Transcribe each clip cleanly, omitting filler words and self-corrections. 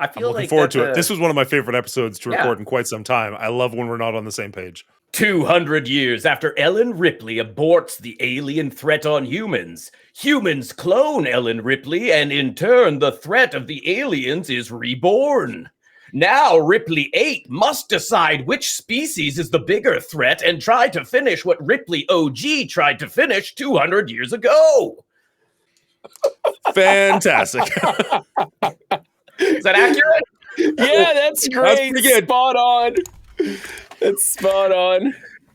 I I'm feel looking like forward that's to it. This was one of my favorite episodes to record in quite some time. I love when we're not on the same page. 200 years after Ellen Ripley aborts the alien threat on humans, humans clone Ellen Ripley, and in turn, the threat of the aliens is reborn. Now, Ripley 8 must decide which species is the bigger threat and try to finish what Ripley OG tried to finish 200 years ago. Fantastic. Is that accurate? Yeah, that's great. That's pretty good. Spot on. That's spot on.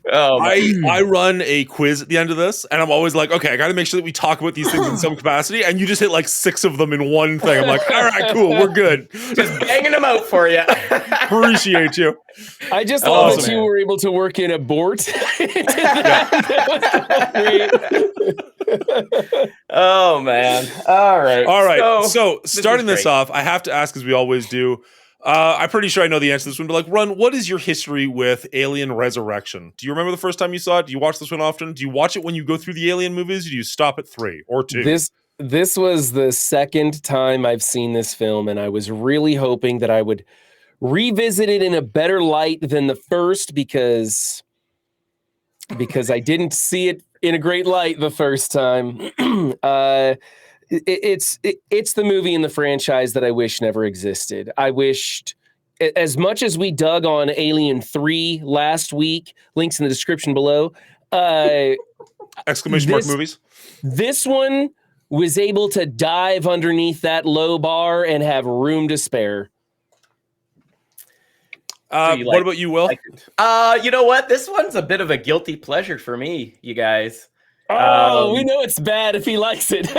Oh, I run a quiz at the end of this, and I'm always like, okay, I got to make sure that we talk about these things in some capacity, and you just hit like 6 of them in one thing. I'm like, all right, cool, we're good. Just banging them out for you. Appreciate you. I just love that you were able to work in abort. Oh, man. All right. So starting this off, I have to ask, as we always do, I'm pretty sure I know the answer to this one, but like, Run, what is your history with Alien Resurrection? Do you remember the first time you saw it? Do you watch this one often? Do you watch it when you go through the Alien movies? Or do you stop at 3 or 2? This was the second time I've seen this film, and I was really hoping that I would revisit it in a better light than the first because I didn't see it in a great light the first time. It's the movie in the franchise that I wish never existed. I wished, as much as we dug on Alien 3 last week, links in the description below. Exclamation mark movies. This one was able to dive underneath that low bar and have room to spare. What about you, Will? You know what? This one's a bit of a guilty pleasure for me, you guys. We know it's bad if he likes it.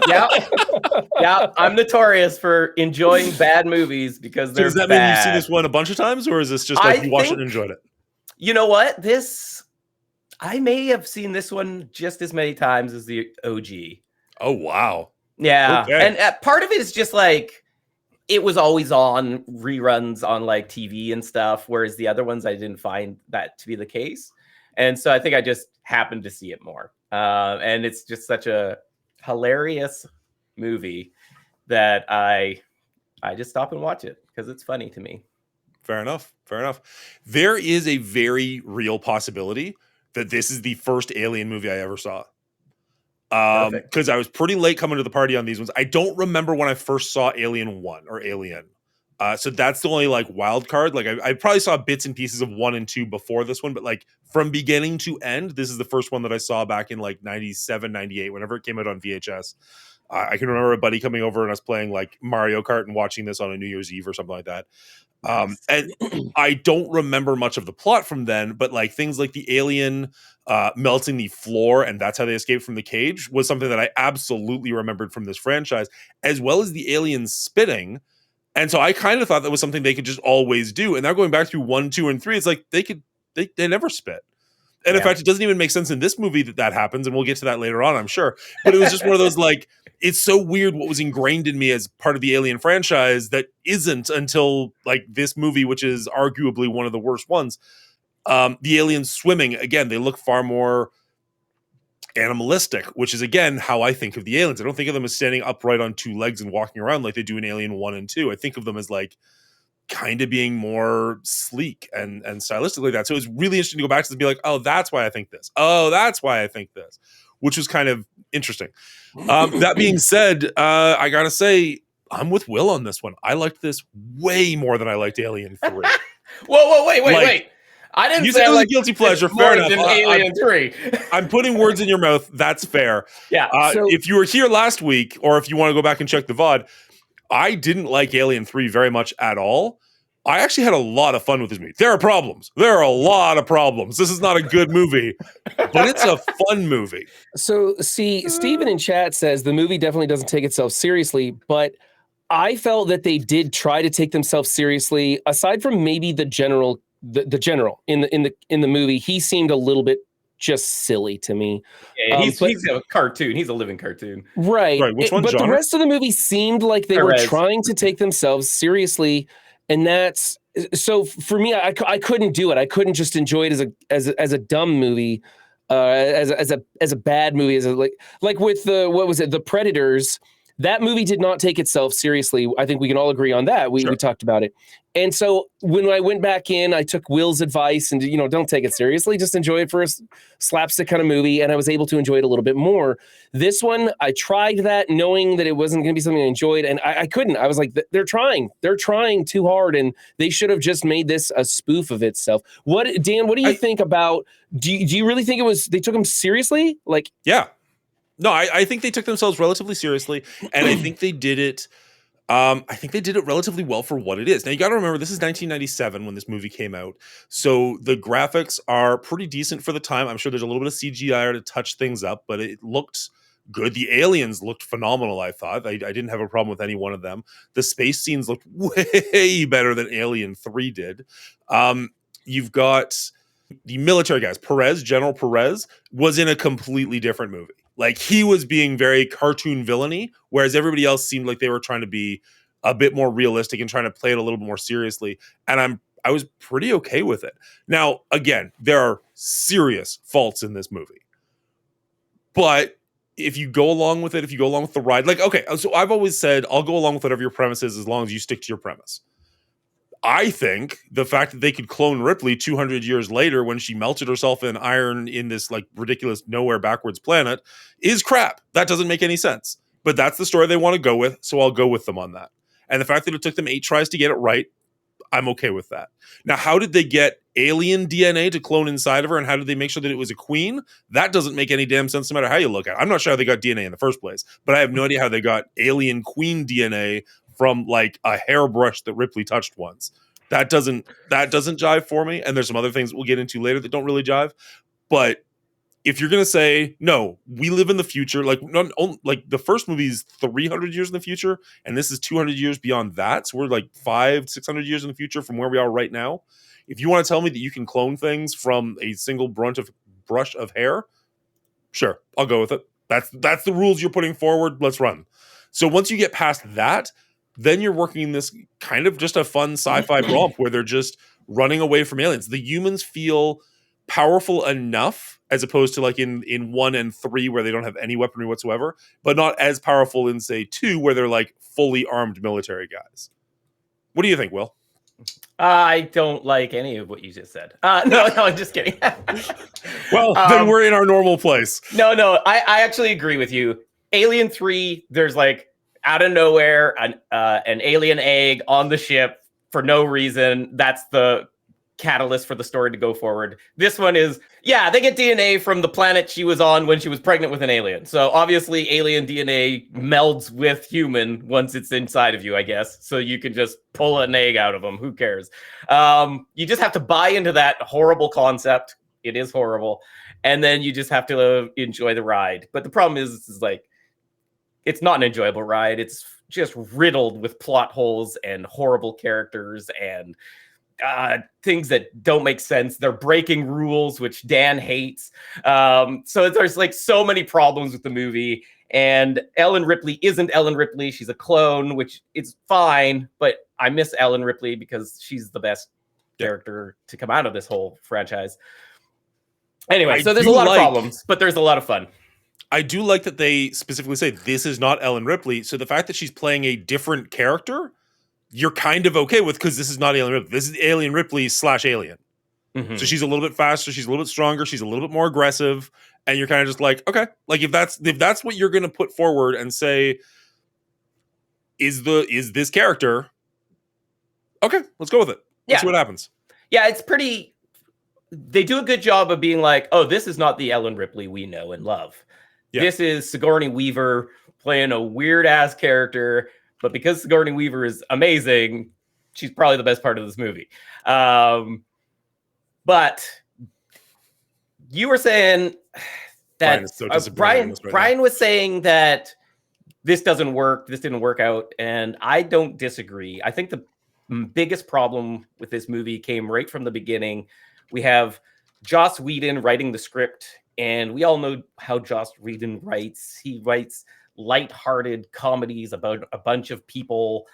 Yeah. I'm notorious for enjoying bad movies because they're bad. Does that mean you've seen this one a bunch of times, or is this just like you watched it and enjoyed it? You know what? I may have seen this one just as many times as the OG. Oh, wow. Yeah. Okay. And part of it is just like, it was always on reruns on like TV and stuff, whereas the other ones, I didn't find that to be the case. And so I think I just happened to see it more. And it's just such a hilarious movie that I just stop and watch it because it's funny to me. Fair enough. There is a very real possibility that this is the first Alien movie I ever saw. Because I was pretty late coming to the party on these ones. I don't remember when I first saw Alien 1 or Alien. So that's the only like wild card. Like I probably saw bits and pieces of 1 and 2 before this one, but like from beginning to end, this is the first one that I saw back in like 97, 98, whenever it came out on VHS. I can remember a buddy coming over and us playing like Mario Kart and watching this on a New Year's Eve or something like that. And I don't remember much of the plot from then, but like things like the alien melting the floor and that's how they escaped from the cage was something that I absolutely remembered from this franchise, as well as the alien spitting. And so I kind of thought that was something they could just always do. And now going back through 1, 2, and 3, it's like they never spit. And in fact, it doesn't even make sense in this movie that happens. And we'll get to that later on, I'm sure. But it was just one of those, like, it's so weird what was ingrained in me as part of the Alien franchise that isn't until like this movie, which is arguably one of the worst ones. The aliens swimming, again, they look far more animalistic, which is again how I think of the aliens. I don't think of them as standing upright on 2 legs and walking around like they do in Alien 1 and 2. I think of them as like kind of being more sleek and stylistically that. So it's really interesting to go back to this and be like, oh, that's why I think this. Oh, that's why I think this, which was kind of interesting. That being said, I gotta say, I'm with Will on this one. I liked this way more than I liked Alien 3. Whoa, wait. I didn't you say said it was like a guilty pleasure. Fair enough. Alien 3. I'm putting words in your mouth. That's fair. Yeah. If you were here last week, or if you want to go back and check the VOD, I didn't like Alien 3 very much at all. I actually had a lot of fun with this movie. There are problems. There are a lot of problems. This is not a good movie, but it's a fun movie. So, see, Steven in chat says the movie definitely doesn't take itself seriously, but I felt that they did try to take themselves seriously. Aside from maybe the general in the movie, he seemed a little bit just silly to me. Yeah, he's a cartoon. He's a living cartoon. Right. Which one? But genre? The rest of the movie seemed like they were trying to take themselves seriously. And that's so for me, I couldn't do it. I couldn't just enjoy it as a dumb movie, as a bad movie, like with the Predators. that movie did not take itself seriously. I think we can all agree on that. We talked about it. And so when I went back in, I took Will's advice and, don't take it seriously. Just enjoy it for a slapstick kind of movie. And I was able to enjoy it a little bit more. This one, I tried that knowing that it wasn't going to be something I enjoyed. And I couldn't. I was like, they're trying too hard. And they should have just made this a spoof of itself. Dan, what do you think about, do you really think they took them seriously? Like, yeah. No, I think they took themselves relatively seriously, and I think they did it. I think they did it relatively well for what it is. Now you got to remember, this is 1997 when this movie came out, so the graphics are pretty decent for the time. I'm sure there's a little bit of CGI to touch things up, but it looked good. The aliens looked phenomenal. I thought I didn't have a problem with any one of them. The space scenes looked way better than Alien 3 did. You've got the military guys. General Perez was in a completely different movie. Like, he was being very cartoon villainy, whereas everybody else seemed like they were trying to be a bit more realistic and trying to play it a little bit more seriously. And I was pretty okay with it. Now, again, there are serious faults in this movie. But if you go along with it, if you go along with the ride, like, okay, so I've always said, I'll go along with whatever your premise is as long as you stick to your premise. I think the fact that they could clone Ripley 200 years later when she melted herself in iron in this like ridiculous nowhere backwards planet is crap. That doesn't make any sense. But that's the story they want to go with, so I'll go with them on that. And the fact that it took them 8 tries to get it right, I'm okay with that. Now, how did they get alien DNA to clone inside of her, and how did they make sure that it was a queen? That doesn't make any damn sense no matter how you look at it. I'm not sure how they got DNA in the first place, but I have no idea how they got alien queen DNA from like a hairbrush that Ripley touched once. That doesn't jive for me. And there's some other things we'll get into later that don't really jive. But if you're gonna say no, we live in the future, like the first movie is 300 years in the future, and this is 200 years beyond that. So we're like 500-600 years in the future from where we are right now. If you want to tell me that you can clone things from a single brush of hair, sure, I'll go with it. That's the rules you're putting forward. Let's run. So once you get past that, then you're working this kind of just a fun sci-fi romp where they're just running away from aliens. The humans feel powerful enough, as opposed to like in 1 and 3 where they don't have any weaponry whatsoever, but not as powerful in, say, 2 where they're like fully armed military guys. What do you think, Will? I don't like any of what you just said. No, I'm just kidding. Well, then we're in our normal place. No, I actually agree with you. Alien 3, there's like out of nowhere an alien egg on the ship for no reason. That's the catalyst for the story to go forward. This one is, they get DNA from the planet she was on when she was pregnant with an alien. So obviously alien DNA melds with human once it's inside of you, I guess. So you can just pull an egg out of them. Who cares? You just have to buy into that horrible concept. It is horrible. And then you just have to enjoy the ride. But the problem is like, it's not an enjoyable ride. It's just riddled with plot holes and horrible characters and things that don't make sense. They're breaking rules, which Dan hates. So there's like so many problems with the movie. And Ellen Ripley isn't Ellen Ripley. She's a clone, which is fine. But I miss Ellen Ripley because she's the best character to come out of this whole franchise. Anyway, so there's a lot of problems, but there's a lot of fun. I do like that they specifically say this is not Ellen Ripley. So the fact that she's playing a different character, you're kind of okay with, because this is not Alien Ripley. This is Alien Ripley / Alien. Mm-hmm. So she's a little bit faster. She's a little bit stronger. She's a little bit more aggressive. And you're kind of just like, okay, like if that's what you're going to put forward and say, is this character? Okay, let's go with it. Let's see what happens. Yeah, it's pretty. They do a good job of being like, oh, this is not the Ellen Ripley we know and love. Yeah. This is Sigourney Weaver playing a weird ass character, but because Sigourney Weaver is amazing, she's probably the best part of this movie. But you were saying that Brian was saying that this doesn't work. This didn't work out. And I don't disagree. I think the biggest problem with this movie came right from the beginning. We have Joss Whedon writing the script, and we all know how Joss Whedon writes. He writes lighthearted comedies about a bunch of people,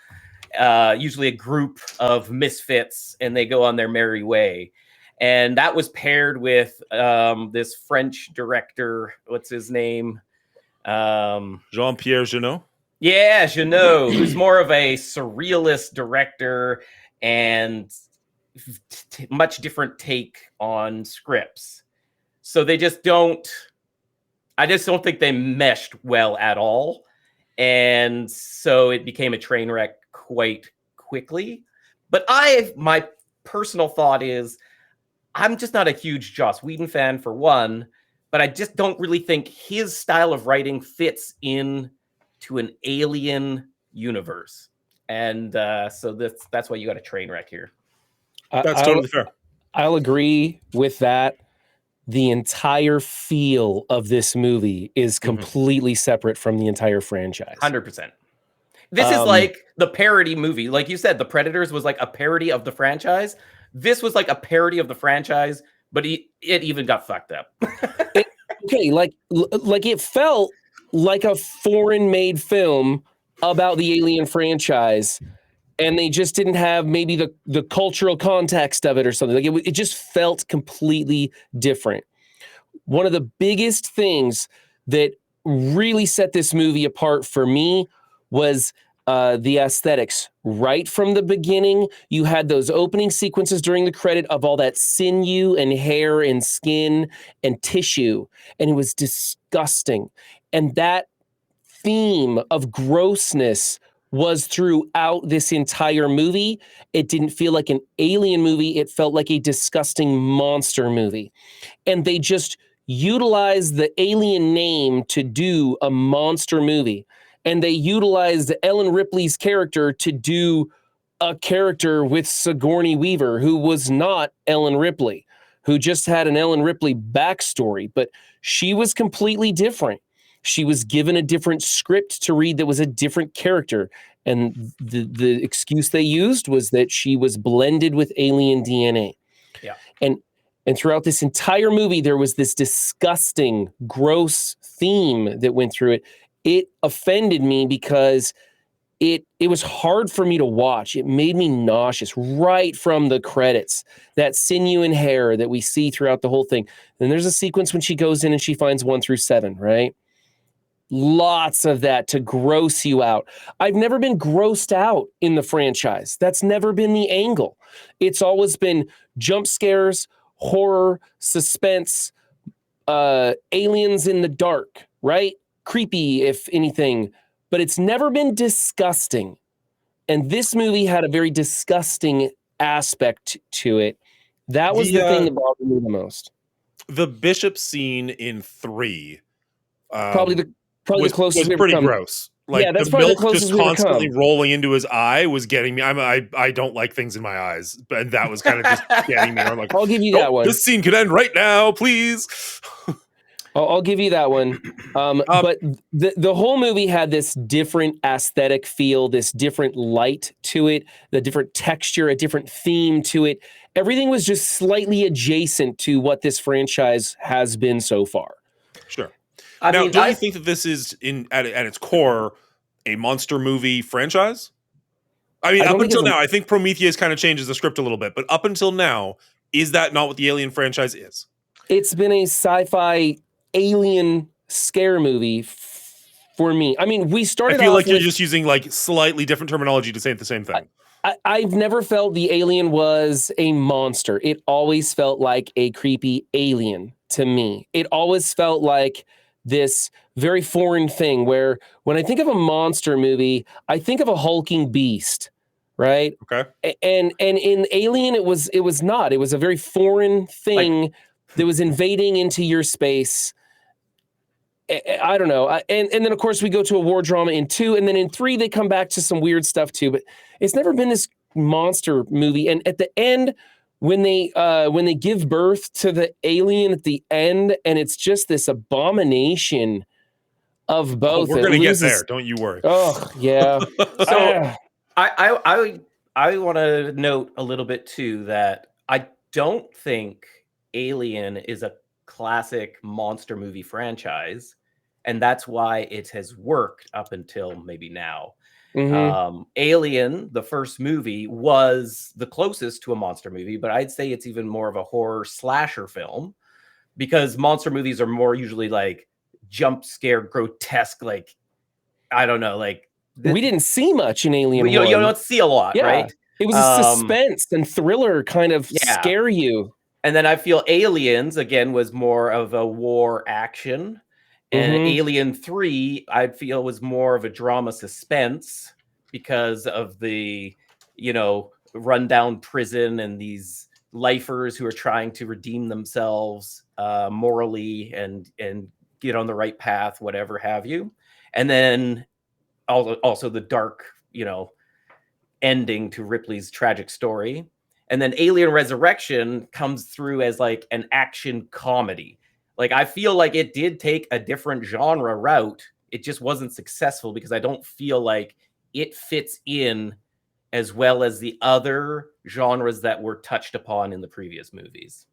usually a group of misfits, and they go on their merry way. And that was paired with this French director. What's his name? Jean-Pierre Jeunet. Yeah, Jeannot, who's more of a surrealist director and much different take on scripts. So they just don't. I just don't think they meshed well at all, and so it became a train wreck quite quickly. But my personal thought is, I'm just not a huge Joss Whedon fan for one, but I just don't really think his style of writing fits in to an alien universe, and so that's why you got a train wreck here. That's totally fair. I'll agree with that. The entire feel of this movie is completely separate from the entire franchise. 100%. This is like the parody movie. Like you said, The Predators was like a parody of the franchise. This was like a parody of the franchise, but it even got fucked up. Okay, like it felt like a foreign-made film about the Alien franchise, and they just didn't have maybe the cultural context of it or something. Like it just felt completely different. One of the biggest things that really set this movie apart for me was the aesthetics. Right from the beginning, you had those opening sequences during the credit of all that sinew and hair and skin and tissue, and it was disgusting. And that theme of grossness was throughout this entire movie. It didn't feel like an alien movie. It felt like a disgusting monster movie. And they just utilized the alien name to do a monster movie. And they utilized Ellen Ripley's character to do a character with Sigourney Weaver, who was not Ellen Ripley, who just had an Ellen Ripley backstory, but she was completely different. She was given a different script to read that was a different character. And the excuse they used was that she was blended with alien DNA. Yeah. And throughout this entire movie, there was this disgusting, gross theme that went through it. It offended me because it was hard for me to watch. It made me nauseous right from the credits. That sinew and hair that we see throughout the whole thing. Then there's a sequence when she goes in and she finds 1 through 7, right? Lots of that to gross you out. I've never been grossed out in the franchise. That's never been the angle. It's always been jump scares, horror, suspense, aliens in the dark, right? Creepy, if anything, but it's never been disgusting. And this movie had a very disgusting aspect to it. That was the thing that bothered me the most. The bishop scene in 3 probably the closest was pretty gross. Like, yeah, that's the probably the milk closest just constantly come. rolling into his eye was getting me. I don't like things in my eyes, and that was kind of just getting me. I'm like, I'll give you that one. This scene could end right now, please. I'll give you that one. But the whole movie had this different aesthetic feel, this different light to it, the different texture, a different theme to it. Everything was just slightly adjacent to what this franchise has been so far. Sure. Do you think that this is at its core a monster movie franchise? I mean, up until now, I think Prometheus kind of changes the script a little bit, but up until now, is that not what the Alien franchise is? It's been a sci-fi alien scare movie for me. I mean, we started. I feel like you're just using like slightly different terminology to say the same thing. I've never felt the alien was a monster. It always felt like a creepy alien to me. It always felt like this very foreign thing where when I think of a monster movie, I think of a hulking beast, right? Okay. And in Alien, it was not. It was a very foreign thing that was invading into your space. I don't know. And then, of course, we go to a war drama in 2, and then in 3, they come back to some weird stuff, too. But it's never been this monster movie. And at the end, when they give birth to the alien at the end, and it's just this abomination of both. We're going to get there. Don't you worry. Oh, yeah. So I want to note a little bit, too, that I don't think Alien is a classic monster movie franchise, and that's why it has worked up until maybe now. Alien, the first movie, was the closest to a monster movie, but I'd say it's even more of a horror slasher film, because monster movies are more usually like jump scare, grotesque, like I don't know, like we didn't see much in Alien you 1. don't see a lot, right? It was a suspense and thriller kind of scare you. And then I feel Aliens, again, was more of a war action. And Alien 3, I feel, was more of a drama suspense because of the, rundown prison and these lifers who are trying to redeem themselves morally and get on the right path, whatever have you. And then also the dark, ending to Ripley's tragic story. And then Alien Resurrection comes through as like an action comedy. Like, I feel like it did take a different genre route. It just wasn't successful because I don't feel like it fits in as well as the other genres that were touched upon in the previous movies.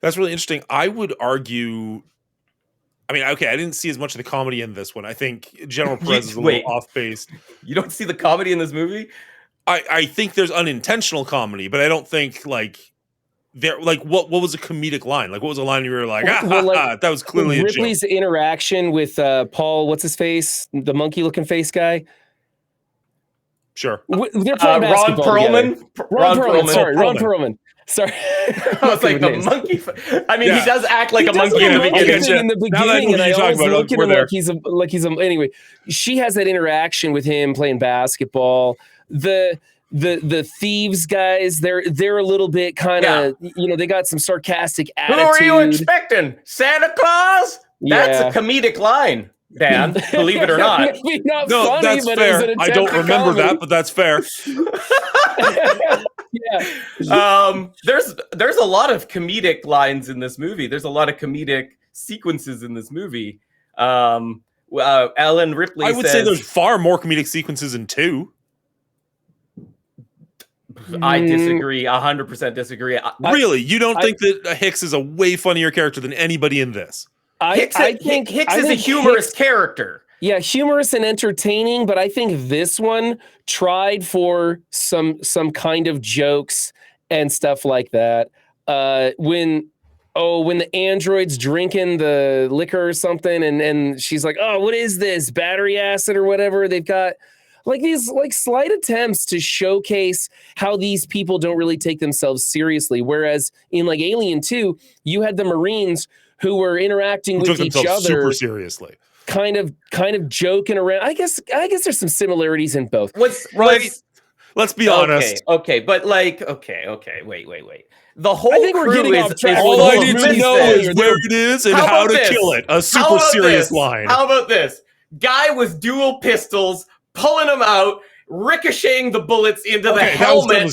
That's really interesting. I would argue, I mean, okay, I didn't see as much of the comedy in this one. I think General Perez is a little off base. You don't see the comedy in this movie? I think there's unintentional comedy, but I don't think like there, like what was a comedic line? Like what was a line you were like, that was clearly Ripley's a joke. Interaction with Paul, what's his face? The monkey looking face guy. Sure. They're playing basketball Ron Perlman. Sorry, Ron Perlman. Sorry. I was like the monkey. I mean, he does act like a monkey in the beginning. And I always look at him like he's a. Anyway, she has that interaction with him playing basketball. The thieves guys, they're a little bit kind of, they got some sarcastic attitude. Who are you expecting? Santa Claus? That's a comedic line, Dan. Believe it or not. Maybe not funny, that's but fair. It I don't remember that, but that's fair. There's a lot of comedic lines in this movie. There's a lot of comedic sequences in this movie. Ellen Ripley. I would say there's far more comedic sequences in 2. I disagree. 100% disagree. Really? You don't think that Hicks is a way funnier character than anybody in this? Hicks is a humorous character. Yeah, humorous and entertaining, but I think this one tried for some kind of jokes and stuff like that. When the android's drinking the liquor or something, and she's like, "Oh, what is this? Battery acid or whatever?" They've got like these like slight attempts to showcase how these people don't really take themselves seriously. Whereas in like Alien 2, you had the Marines who were interacting with each other super seriously, kind of joking around. I guess there's some similarities in both. Let's be honest. Okay, but like, okay, wait. The whole crew is all I need to know is where it is and how to kill it. A super serious line. How about this? Guy with dual pistols pulling them out, ricocheting the bullets into the helmet. That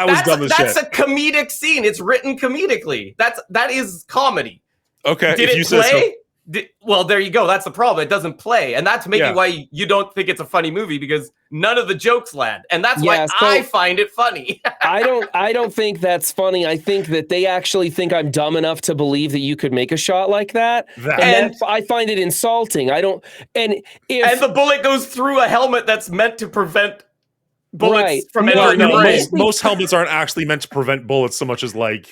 was dumb as shit. That's a comedic scene. It's written comedically. That is comedy. Okay. Did it play? Well, there you go. That's the problem. It doesn't play. And that's maybe why you don't think it's a funny movie, because none of the jokes land. And that's why I find it funny. I don't think that's funny. I think that they actually think I'm dumb enough to believe that you could make a shot like that. And I find it insulting. And the bullet goes through a helmet that's meant to prevent bullets from entering the brain. Most helmets aren't actually meant to prevent bullets so much as like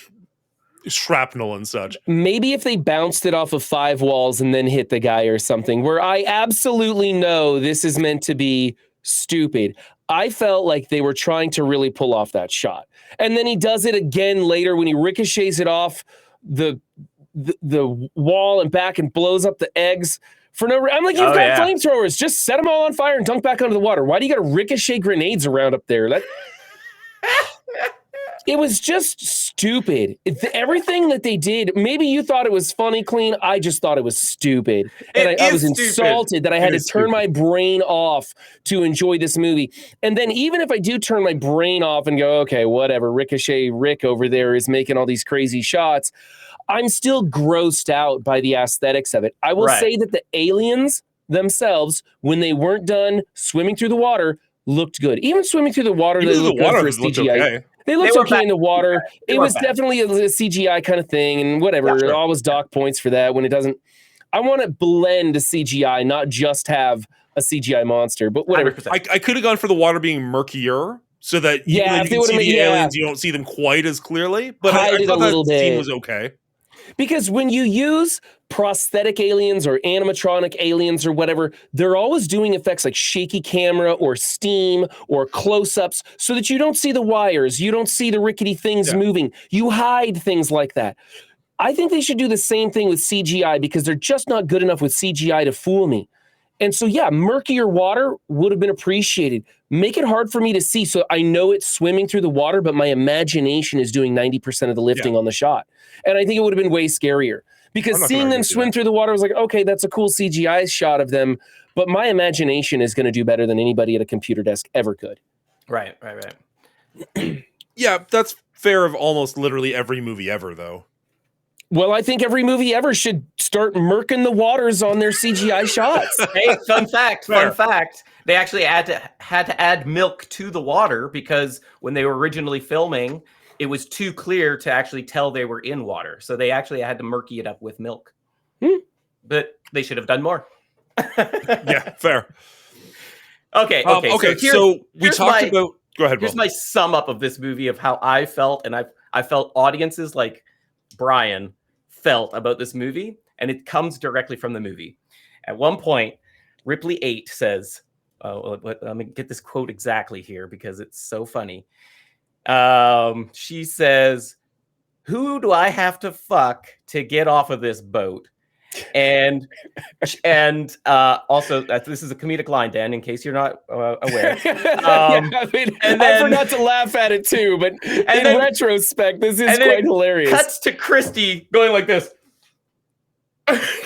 shrapnel and such. Maybe if they bounced it off of 5 walls and then hit the guy or something, where I absolutely know this is meant to be stupid. I felt like they were trying to really pull off that shot. And then he does it again later when he ricochets it off the wall and back and blows up the eggs for no reason. I'm like, you've got flamethrowers. Just set them all on fire and dunk back onto the water. Why do you got to ricochet grenades around up there? It was just stupid. Everything that they did, maybe you thought it was funny, Clean. I just thought it was stupid. And I was insulted that I had to turn my brain off to enjoy this movie. And then even if I do turn my brain off and go, okay, whatever, Ricochet Rick over there is making all these crazy shots, I'm still grossed out by the aesthetics of it. I will say that the aliens themselves, when they weren't done swimming through the water, looked good. Even swimming through the water, they looked good for CGI. Okay. They looked okay in the water. It was definitely a CGI kind of thing, and whatever. There always dock points for that when it doesn't. I want to blend to CGI, not just have a CGI monster, but whatever. I could have gone for the water being murkier, so that you can see the aliens, you don't see them quite as clearly. But I thought that scene was okay. Because when you use prosthetic aliens or animatronic aliens or whatever, they're always doing effects like shaky camera or steam or close-ups so that you don't see the wires, you don't see the rickety things moving. You hide things like that. I think they should do the same thing with CGI because they're just not good enough with CGI to fool me. And so, yeah, murkier water would have been appreciated. Make it hard for me to see so I know it's swimming through the water, but my imagination is doing 90% of the lifting on the shot. And I think it would have been way scarier because seeing them swim through the water was like, okay, that's a cool CGI shot of them. But my imagination is going to do better than anybody at a computer desk ever could. Right. Yeah, that's fair of almost literally every movie ever, though. Well, I think every movie ever should start murking the waters on their CGI shots. Hey, fun fact. They actually had to add milk to the water because when they were originally filming, it was too clear to actually tell they were in water. So they actually had to murky it up with milk. But they should have done more. Yeah, fair. Okay. So we talked about... Go ahead, Here's my sum up of this movie of how I felt, and I felt audiences like Brian felt about this movie, and it comes directly from the movie. At one point, Ripley 8 says, let me get this quote exactly here because it's so funny. She says, "Who do I have to fuck to get off of this boat?" And also, this is a comedic line, Dan, in case you're not aware. I forgot to laugh at it too, but in retrospect, this is quite hilarious. Cuts to Christy going like this.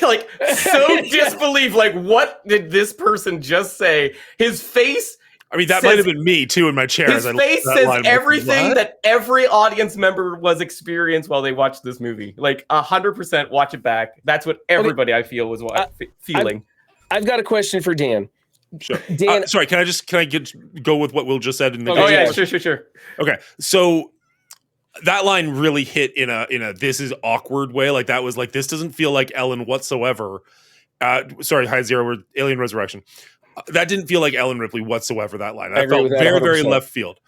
Like, so disbelief. Like, what did this person just say? His face... I mean, that might have been me, too, in my chair. His face says everything that every audience member was experienced while they watched this movie. Like, 100% watch it back. That's what everybody, I feel, was feeling. I've got a question for Dan. Sure. Dan, sorry, can I go with what Will just said? Sure. Okay, so that line really hit in a this is awkward way. Like, that was like, this doesn't feel like Ellen whatsoever. Sorry, High Zero, Alien Resurrection. That didn't feel like Ellen Ripley whatsoever, that line. I felt very, very left field.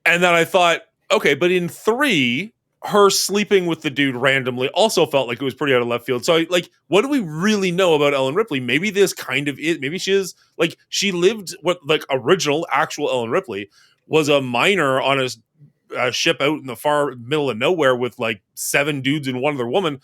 And then I thought, okay, but in 3, her sleeping with the dude randomly also felt like it was pretty out of left field. So, what do we really know about Ellen Ripley? Maybe this kind of is, maybe she is, she lived what, original, actual Ellen Ripley was a miner on a ship out in the far middle of nowhere with, 7 dudes and one other woman.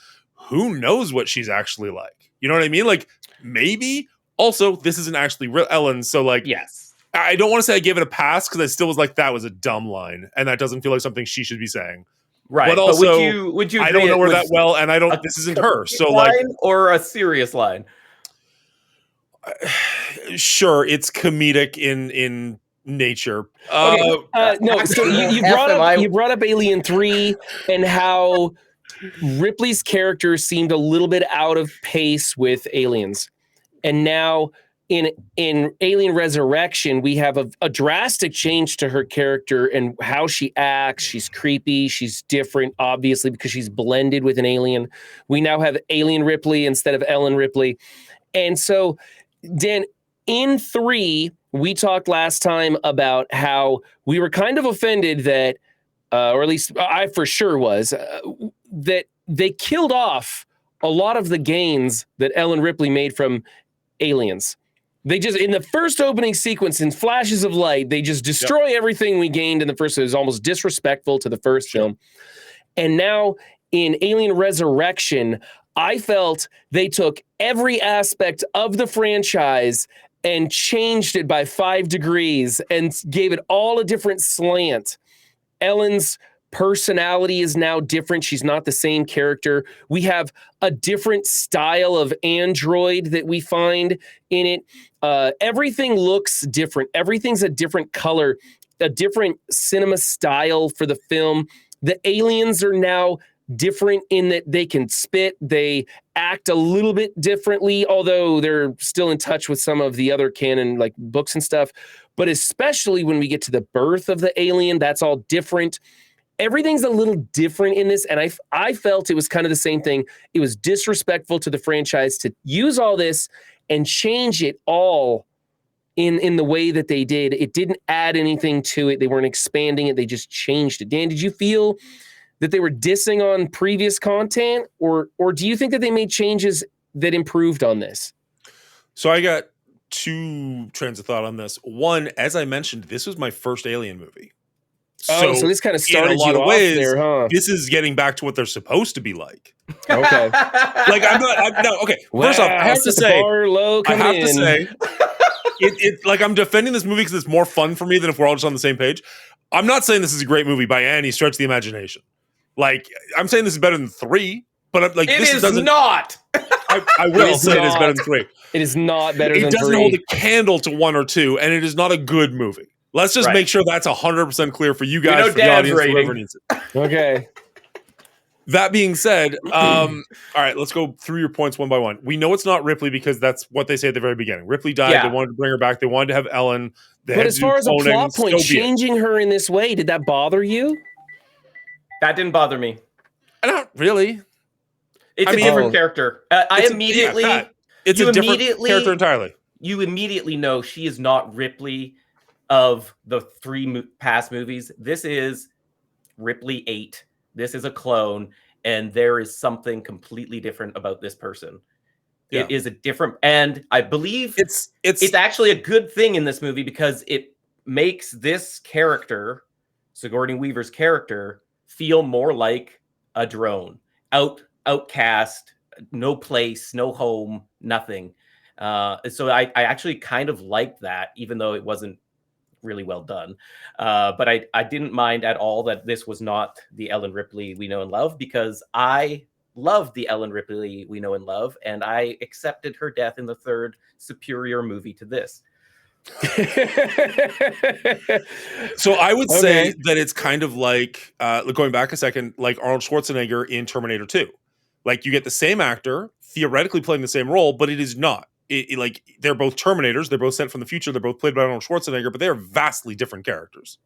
Who knows what she's actually like? You know what I mean? Maybe... Also, this isn't actually real Ellen, so yes. I don't want to say I gave it a pass because I still was like, that was a dumb line, and that doesn't feel like something she should be saying. Right. But also, would you I don't know her that well, and I don't. This isn't her. So line or a serious line. Sure, it's comedic in nature. No, so you brought up Alien 3 and how Ripley's character seemed a little bit out of pace with Aliens. And now in Alien Resurrection, we have a drastic change to her character and how she acts. She's creepy. She's different, obviously, because she's blended with an alien. We now have Alien Ripley instead of Ellen Ripley. And so, Dan, in 3, we talked last time about how we were kind of offended that, or at least I for sure was, that they killed off a lot of the gains that Ellen Ripley made from Aliens. They just, in the first opening sequence, in flashes of light, they just destroy everything we gained in the first. It was almost disrespectful to the first film. And now in Alien Resurrection, I felt they took every aspect of the franchise and changed it by 5 degrees and gave it all a different slant. Ellen's personality is now different. She's not the same character. We have a different style of android that we find in it. Everything looks different. Everything's a different color, a different cinema style for the film. The aliens are now different in that they can spit. They act a little bit differently, although they're still in touch with some of the other canon, books and stuff. But especially when we get to the birth of the alien, that's all different. Everything's a little different in this, and I felt it was kind of the same thing. It was disrespectful to the franchise to use all this and change it all in the way that they did. It didn't add anything to it. They weren't expanding it. They just changed it. Dan, did you feel that they were dissing on previous content, or do you think that they made changes that improved on this? So I got two trains of thought on this. One, as I mentioned, this was my first Alien movie. So this kind of started in a lot you of off ways, there, huh? this is getting back to what they're supposed to be like. Okay. Like okay. First off, I have to set the say, bar low, I have in. to say, it like I'm defending this movie because it's more fun for me than if we're all just on the same page. I'm not saying this is a great movie by any stretch of the imagination. Like, I'm saying this is better than 3, but I'm like, It this is doesn't. not. I will say it is better than 3. It is not better than 3. It doesn't hold a candle to 1 or 2, and it is not a good movie. Let's just make sure that's 100% clear for you guys, for the audience, whoever needs it. Okay. That being said, all right, let's go through your points one by one. We know it's not Ripley because that's what they say at the very beginning. Ripley died. Yeah. They wanted to bring her back. They wanted to have Ellen. But as far as a plot point, changing her in this way, did that bother you? That didn't bother me. Not really. It's a different character. It's a different character entirely. You immediately know she is not Ripley of the 3 past movies. This is Ripley 8. This is a clone, and there is something completely different about this person. Yeah. It is a different, and I believe it's actually a good thing in this movie because it makes this character, Sigourney Weaver's character, feel more like a drone, outcast, no place, no home, nothing. So I actually kind of liked that, even though it wasn't really well done. But I didn't mind at all that this was not the Ellen Ripley we know and love, because I loved the Ellen Ripley we know and love, and I accepted her death in the 3rd superior movie to this. So I would say that it's kind of like, going back a second, like Arnold Schwarzenegger in Terminator 2. Like, you get the same actor theoretically playing the same role, but it is not. Like, they're both Terminators. They're both sent from the future. They're both played by Arnold Schwarzenegger, but they're vastly different characters.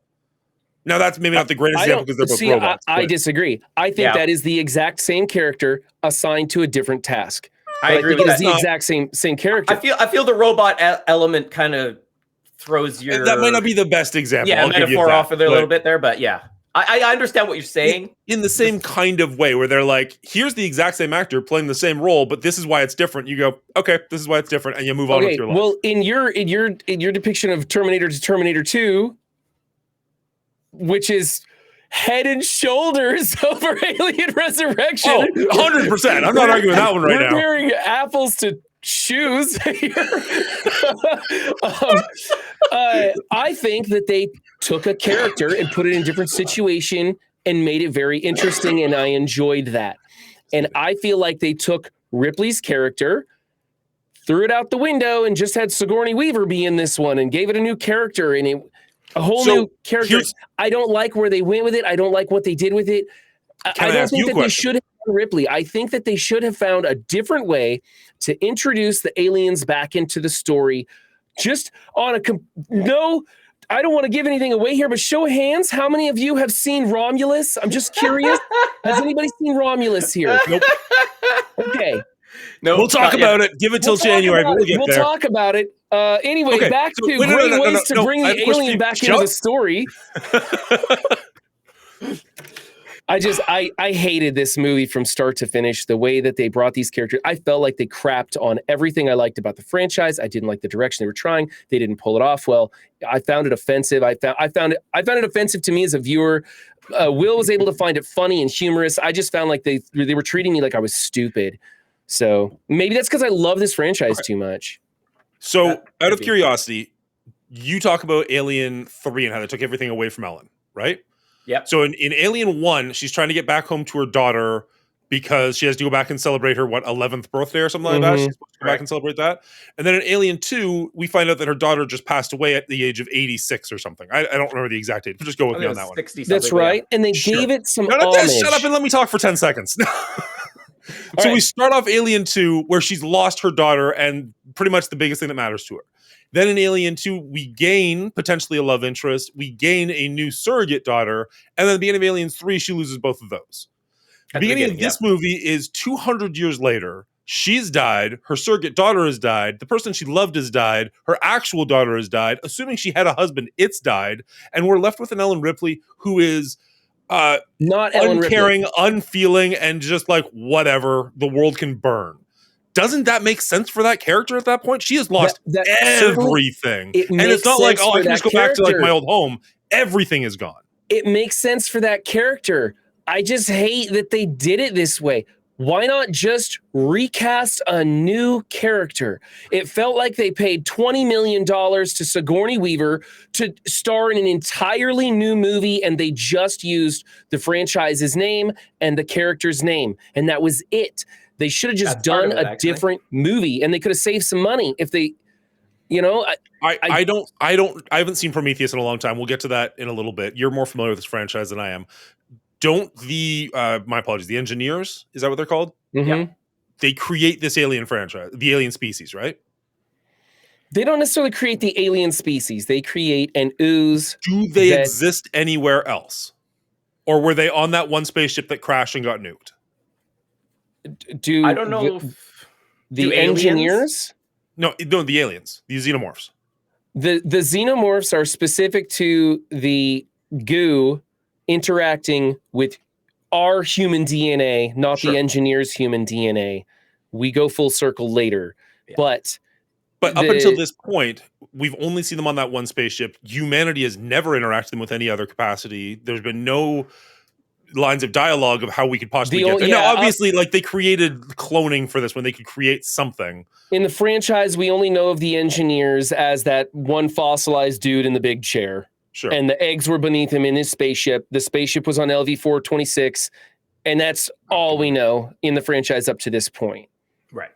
Now, that's maybe not the greatest example because they're both robots. I disagree. I think that is the exact same character assigned to a different task. I agree with that. It's the exact same character. I feel the robot element kind of throws your... That might not be the best example. Yeah, metaphor off of it a little bit there, but yeah. I understand what you're saying. In the same kind of way, where they're like, here's the exact same actor playing the same role, but this is why it's different. You go, okay, this is why it's different, and you move on with your life. Well, in your depiction of Terminator to Terminator 2, which is head and shoulders over Alien Resurrection. Oh, 100%. I'm not arguing that one right now. We're comparing apples to shoes here. I think that they took a character and put it in a different situation and made it very interesting, and I enjoyed that. And I feel like they took Ripley's character, threw it out the window, and just had Sigourney Weaver be in this one and gave it a new character and a whole new character. I don't like where they went with it. I don't like what they did with it. I don't think that they should have done Ripley. I think that they should have found a different way to introduce the aliens back into the story. Just on I don't want to give anything away here, but show of hands, how many of you have seen Romulus? I'm just curious. Has anybody seen Romulus here? Nope. Okay. No, we'll talk about it. Give it till January, but we'll get there. We'll talk about it. Anyway, back to great ways to bring the alien back into the story. I hated this movie from start to finish. The way that they brought these characters, I felt like they crapped on everything I liked about the franchise. I didn't like the direction they were trying. They didn't pull it off well. I found it offensive. I found it offensive to me as a viewer. Will was able to find it funny and humorous. I just found like they were treating me like I was stupid. So maybe that's because I love this franchise too much. So out of curiosity, you talk about Alien 3 and how they took everything away from Ellen, right? Yeah. So in Alien 1, she's trying to get back home to her daughter because she has to go back and celebrate her, 11th birthday or something like that? She's supposed to go back and celebrate that. And then in Alien 2, we find out that her daughter just passed away at the age of 86 or something. I don't remember the exact age, but just go with me on that one. That's right. And they gave it some homage. Shut up and let me talk for 10 seconds. So we start off Alien 2 where she's lost her daughter and pretty much the biggest thing that matters to her. Then in Alien 2, we gain potentially a love interest. We gain a new surrogate daughter. And then at the beginning of Alien 3, she loses both of those. The beginning of this movie is 200 years later. She's died. Her surrogate daughter has died. The person she loved has died. Her actual daughter has died. Assuming she had a husband, it's died. And we're left with an Ellen Ripley who is Not Ellen Ripley. Uncaring, unfeeling, and just like whatever, the world can burn. Doesn't that make sense for that character at that point? She has lost everything. And it's not like, oh, I can just go back to like my old home. Everything is gone. It makes sense for that character. I just hate that they did it this way. Why not just recast a new character? It felt like they paid $20 million to Sigourney Weaver to star in an entirely new movie, and they just used the franchise's name and the character's name, and that was it. They should have just done a different movie, and they could have saved some money if they, you know. I haven't seen Prometheus in a long time. We'll get to that in a little bit. You're more familiar with this franchise than I am. Don't my apologies, the engineers, is that what they're called? Mm-hmm. Yeah. They create this alien franchise, the alien species, right? They don't necessarily create the alien species. They create an ooze. Do they exist anywhere else? Or were they on that one spaceship that crashed and got nuked? I don't know. The engineers? No, the aliens, the xenomorphs. The xenomorphs are specific to the goo interacting with our human DNA, not the engineer's human DNA. We go full circle later. Yeah. But up until this point, we've only seen them on that one spaceship. Humanity has never interacted with any other capacity. There's been no lines of dialogue of how we could possibly get there. Yeah, now, obviously, like they created cloning for this when they could create something. In the franchise, we only know of the engineers as that one fossilized dude in the big chair. Sure. And the eggs were beneath him in his spaceship. The spaceship was on LV-426. And that's all we know in the franchise up to this point. Right.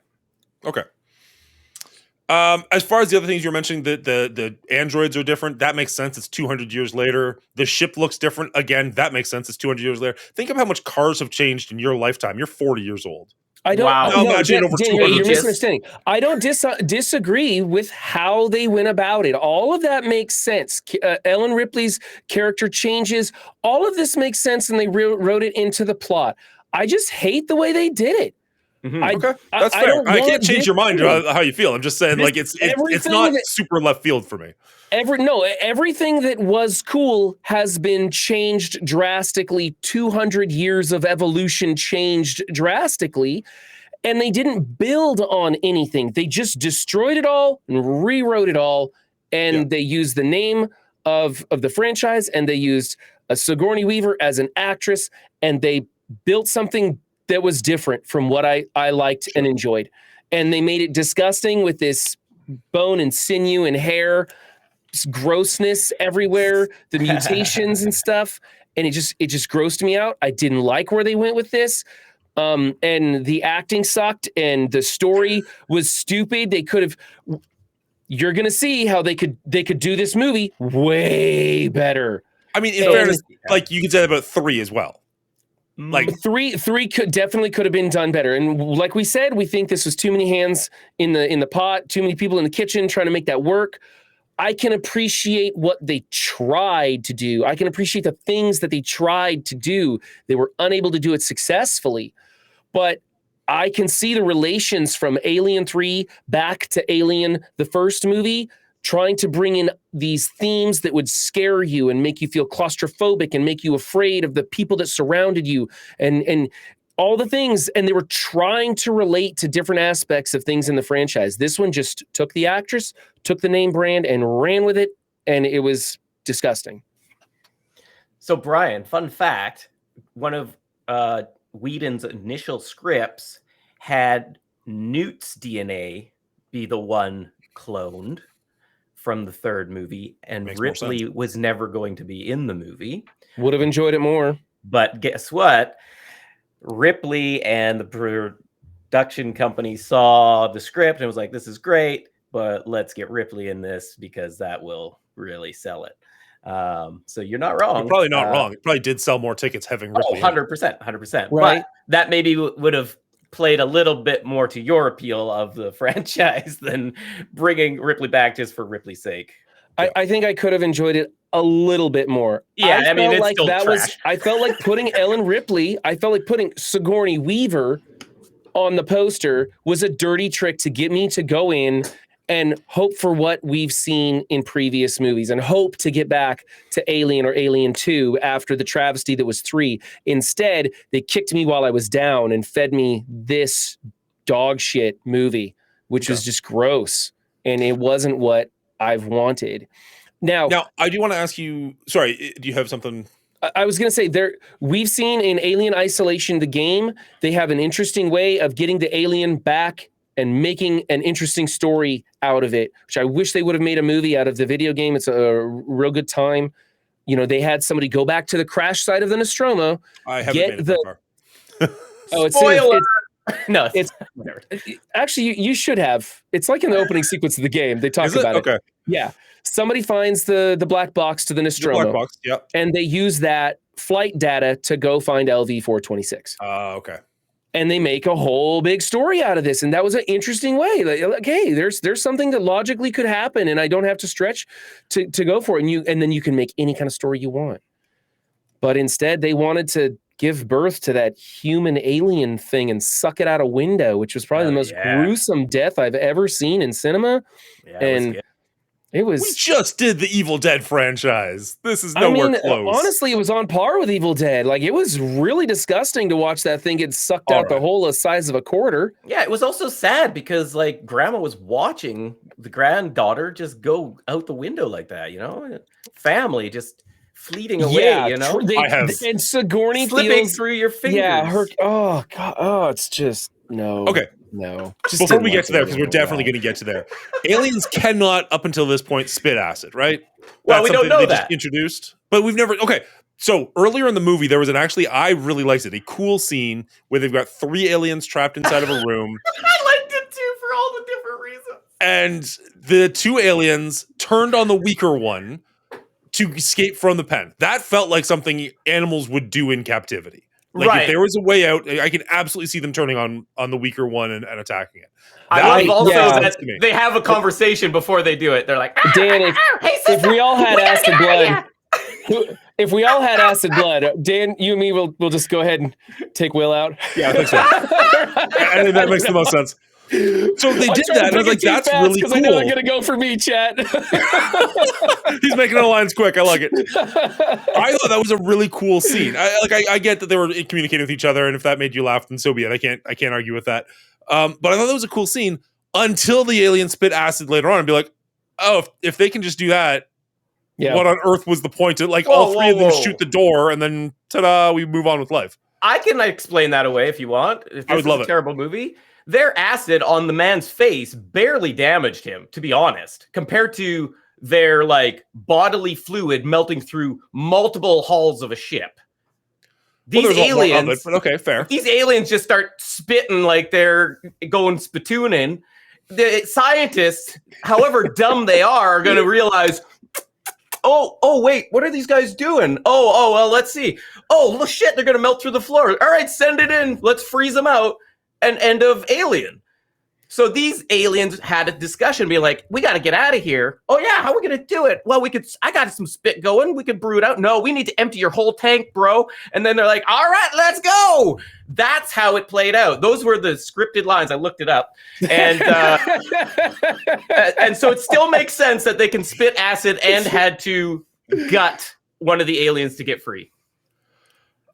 Okay. As far as the other things you're mentioning, the androids are different. That makes sense. It's 200 years later. The ship looks different. Again, that makes sense. It's 200 years later. Think of how much cars have changed in your lifetime. You're 40 years old. I don't. Wow. No, Daniel, you're misunderstanding. I don't disagree with how they went about it. All of that makes sense. Ellen Ripley's character changes. All of this makes sense, and they wrote it into the plot. I just hate the way they did it. Mm-hmm. Okay, that's fair. I can't change your mind how you feel. I'm just saying, like it's not super left field for me. Everything that was cool has been changed drastically. 200 years of evolution changed drastically, and they didn't build on anything. They just destroyed it all and rewrote it all, and they used the name of the franchise, and they used Sigourney Weaver as an actress, and they built something that was different from what I liked and enjoyed. And they made it disgusting with this bone and sinew and hair, grossness everywhere, the mutations and stuff. And it just grossed me out. I didn't like where they went with this. And the acting sucked and the story was stupid. They could have, you're going to see how they could do this movie way better. I mean, in fairness, like you could say that about 3 as well. Like three could have been done better. And like we said, we think this was too many hands in the pot, too many people in the kitchen trying to make that work. I can appreciate what they tried to do. I can appreciate the things that they tried to do. They were unable to do it successfully. But I can see the relations from Alien 3 back to Alien, the first movie, trying to bring in these themes that would scare you and make you feel claustrophobic and make you afraid of the people that surrounded you and all the things. And they were trying to relate to different aspects of things in the franchise. This one just took the actress, took the name brand and ran with it. And it was disgusting. So Brian, fun fact, one of Whedon's initial scripts had Newt's DNA be the one cloned from the third movie, and Ripley was never going to be in the movie. Would have enjoyed it more. But guess what? Ripley and the production company saw the script and was like, this is great, but let's get Ripley in this because that will really sell it. So you're not wrong. You're probably not wrong. It probably did sell more tickets having Ripley. 100%. Right. But that maybe would have played a little bit more to your appeal of the franchise than bringing Ripley back just for Ripley's sake. I think I could have enjoyed it a little bit more. Yeah, I mean, it's still trash. I felt like putting Ellen Ripley, I felt like putting Sigourney Weaver on the poster was a dirty trick to get me to go in and hope for what we've seen in previous movies and hope to get back to Alien or Alien 2 after the travesty that was 3. Instead, they kicked me while I was down and fed me this dog shit movie, which was just gross. And it wasn't what I've wanted. Now, I do want to ask you, sorry, do you have something? I was going to say we've seen in Alien Isolation, the game, they have an interesting way of getting the alien back and making an interesting story out of it, which I wish they would have made a movie out of the video game. It's a real good time. You know, they had somebody go back to the crash site of the Nostromo. I haven't made it that far. Oh, Spoiler! No, it's whatever. Actually, you should have. It's like in the opening sequence of the game. They talk about it. Okay. Yeah. Somebody finds the black box to the Nostromo. The black box, yep. And they use that flight data to go find LV-426. Okay. And they make a whole big story out of this. And that was an interesting way. Like, hey, there's something that logically could happen, and I don't have to stretch to go for it. And then you can make any kind of story you want. But instead, they wanted to give birth to that human alien thing and suck it out a window, which was probably the most gruesome death I've ever seen in cinema. Yeah, and it was. We just did the Evil Dead franchise. This is nowhere close. Honestly, it was on par with Evil Dead. Like, it was really disgusting to watch that thing get sucked out the hole the size of a quarter. Yeah, it was also sad because like grandma was watching the granddaughter just go out the window like that, you know? Family just fleeting away, you know? And Sigourney slipping through your fingers. Yeah, oh god, it's just no. Okay. No. Before we get to there, because we're definitely going to get to there. Aliens cannot, up until this point, spit acid, right? Well, we don't know they that. Just introduced, but we've never. Okay, so earlier in the movie, there was I really liked it, a cool scene where they've got 3 aliens trapped inside of a room. I liked it too for all the different reasons. And the 2 aliens turned on the weaker one to escape from the pen. That felt like something animals would do in captivity. Like if there was a way out, I can absolutely see them turning on the weaker one and attacking it. I love also that they have a conversation before they do it. They're like, Dan, if we all had acid blood, if we all had acid blood, Dan, you and me will just go ahead and take Will out. Yeah, I think so. I think that makes the most sense. So they did that, and I was like, that's really cool. I know they're going to go for me, chat. He's making the lines quick. I like it. I thought that was a really cool scene. I get that they were communicating with each other, and if that made you laugh, then so be it. I can't argue with that. But I thought that was a cool scene until the alien spit acid later on and be like, oh, if they can just do that, what on earth was the point? To all 3 of them shoot the door, and then ta-da, we move on with life. I can explain that away if you want. If I would love it. Terrible movie. Their acid on the man's face barely damaged him, to be honest, compared to their bodily fluid melting through multiple hulls of a ship. These aliens, but okay, fair. These aliens just start spitting like they're going spitooning. The scientists, however dumb they are going to realize, oh, wait, what are these guys doing? Oh, well, let's see. Oh, well, shit, they're going to melt through the floor. All right, send it in. Let's freeze them out. And end of Alien. So these aliens had a discussion, being like, we got to get out of here. Oh, yeah, how are we going to do it? Well, I got some spit going. We could brew it out. No, we need to empty your whole tank, bro. And then they're like, all right, let's go. That's how it played out. Those were the scripted lines. I looked it up. And and so it still makes sense that they can spit acid and had to gut one of the aliens to get free.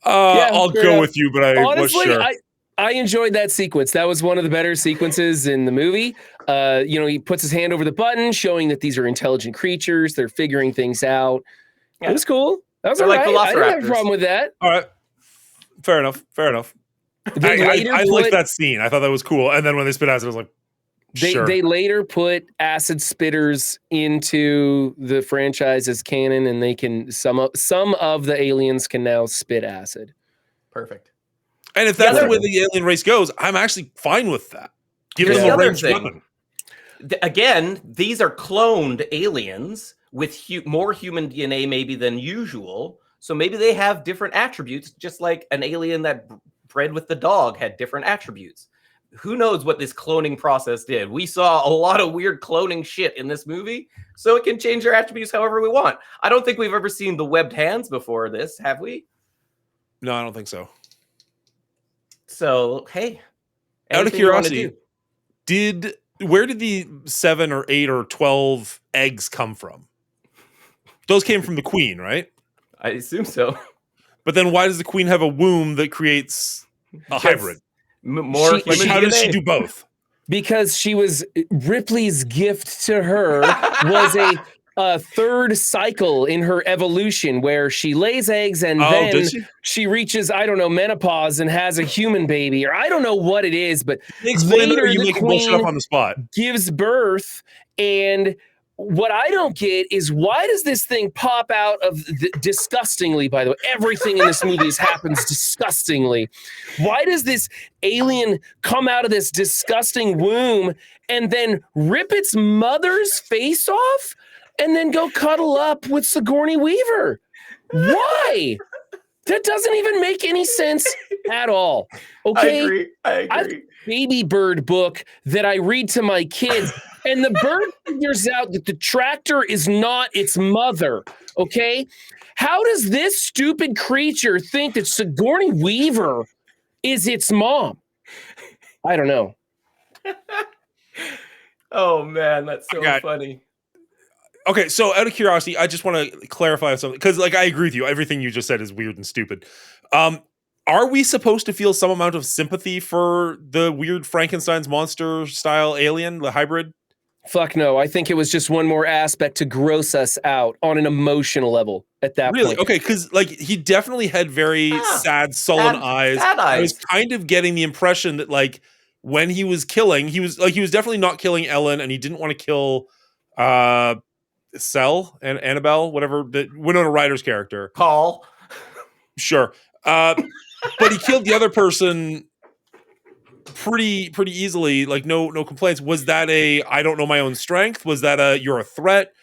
I'll go with you, but honestly, was sure. I enjoyed that sequence. That was one of the better sequences in the movie. He puts his hand over the button, showing that these are intelligent creatures. They're figuring things out. Yeah. It was cool. That was all right. I didn't have a problem with that. All right. Fair enough. I liked that scene. I thought that was cool. And then when they spit acid, I was like, sure. They later put acid spitters into the franchise as canon, and they can some of the aliens can now spit acid. Perfect. And if that's the way the alien race goes, I'm actually fine with that. Give them a ranged weapon. Again, these are cloned aliens with more human DNA maybe than usual. So maybe they have different attributes, just like an alien that bred with the dog had different attributes. Who knows what this cloning process did? We saw a lot of weird cloning shit in this movie, so it can change their attributes however we want. I don't think we've ever seen the webbed hands before this, have we? No, I don't think so. So, hey. Out of curiosity, did where did the 7 or 8 or 12 eggs come from? Those came from the queen, right? I assume so. But then why does the queen have a womb that creates a hybrid? More She- Like, human how does DNA. she do both? Because she was Ripley's gift to her was a third cycle in her evolution where she lays eggs and then does she? she reaches, I don't know, menopause and has a human baby, or I don't know what it is, but Explain that, or later you the making bullshit queen up on the spot? gives birth. And what I don't get is, why does this thing pop out of disgustingly, by the way, everything in this movie happens disgustingly. Why does this alien come out of this disgusting womb and then rip its mother's face off and then go cuddle up with Sigourney Weaver? Why? That doesn't even make any sense at all. Okay. I agree. Baby bird book that I read to my kids, and the bird figures out that the tractor is not its mother. Okay. How does this stupid creature think that Sigourney Weaver is its mom? I don't know. Oh man, that's so funny. Okay, so out of curiosity, I just want to clarify something, because like I agree with you. Everything you just said is weird and stupid. Are we supposed to feel some amount of sympathy for the weird Frankenstein's monster style alien, the hybrid? Fuck no. I think it was just one more aspect to gross us out on an emotional level at that Really? point. Okay, because like he definitely had very sad, sullen eyes. Sad eyes. I was kind of getting the impression that like when he was killing, he was definitely not killing Ellen, and he didn't want to kill Cell and Annabelle, whatever, the Winona Ryder's character. Paul. Sure. But he killed the other person pretty easily, like no complaints. Was that a I don't know my own strength? Was that a you're a threat?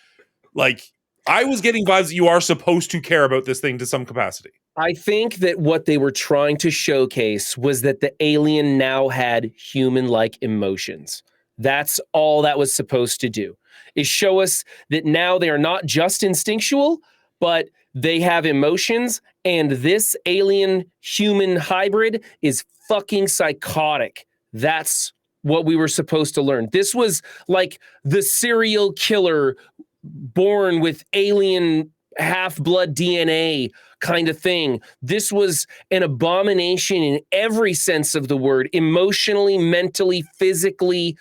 Like, I was getting vibes that you are supposed to care about this thing to some capacity. I think that what they were trying to showcase was that the alien now had human-like emotions. That's all that was supposed to do, is show us that now they are not just instinctual, but they have emotions, and this alien human hybrid is fucking psychotic. That's what we were supposed to learn. This was like the serial killer born with alien half-blood DNA kind of thing. This was an abomination in every sense of the word, emotionally, mentally, physically,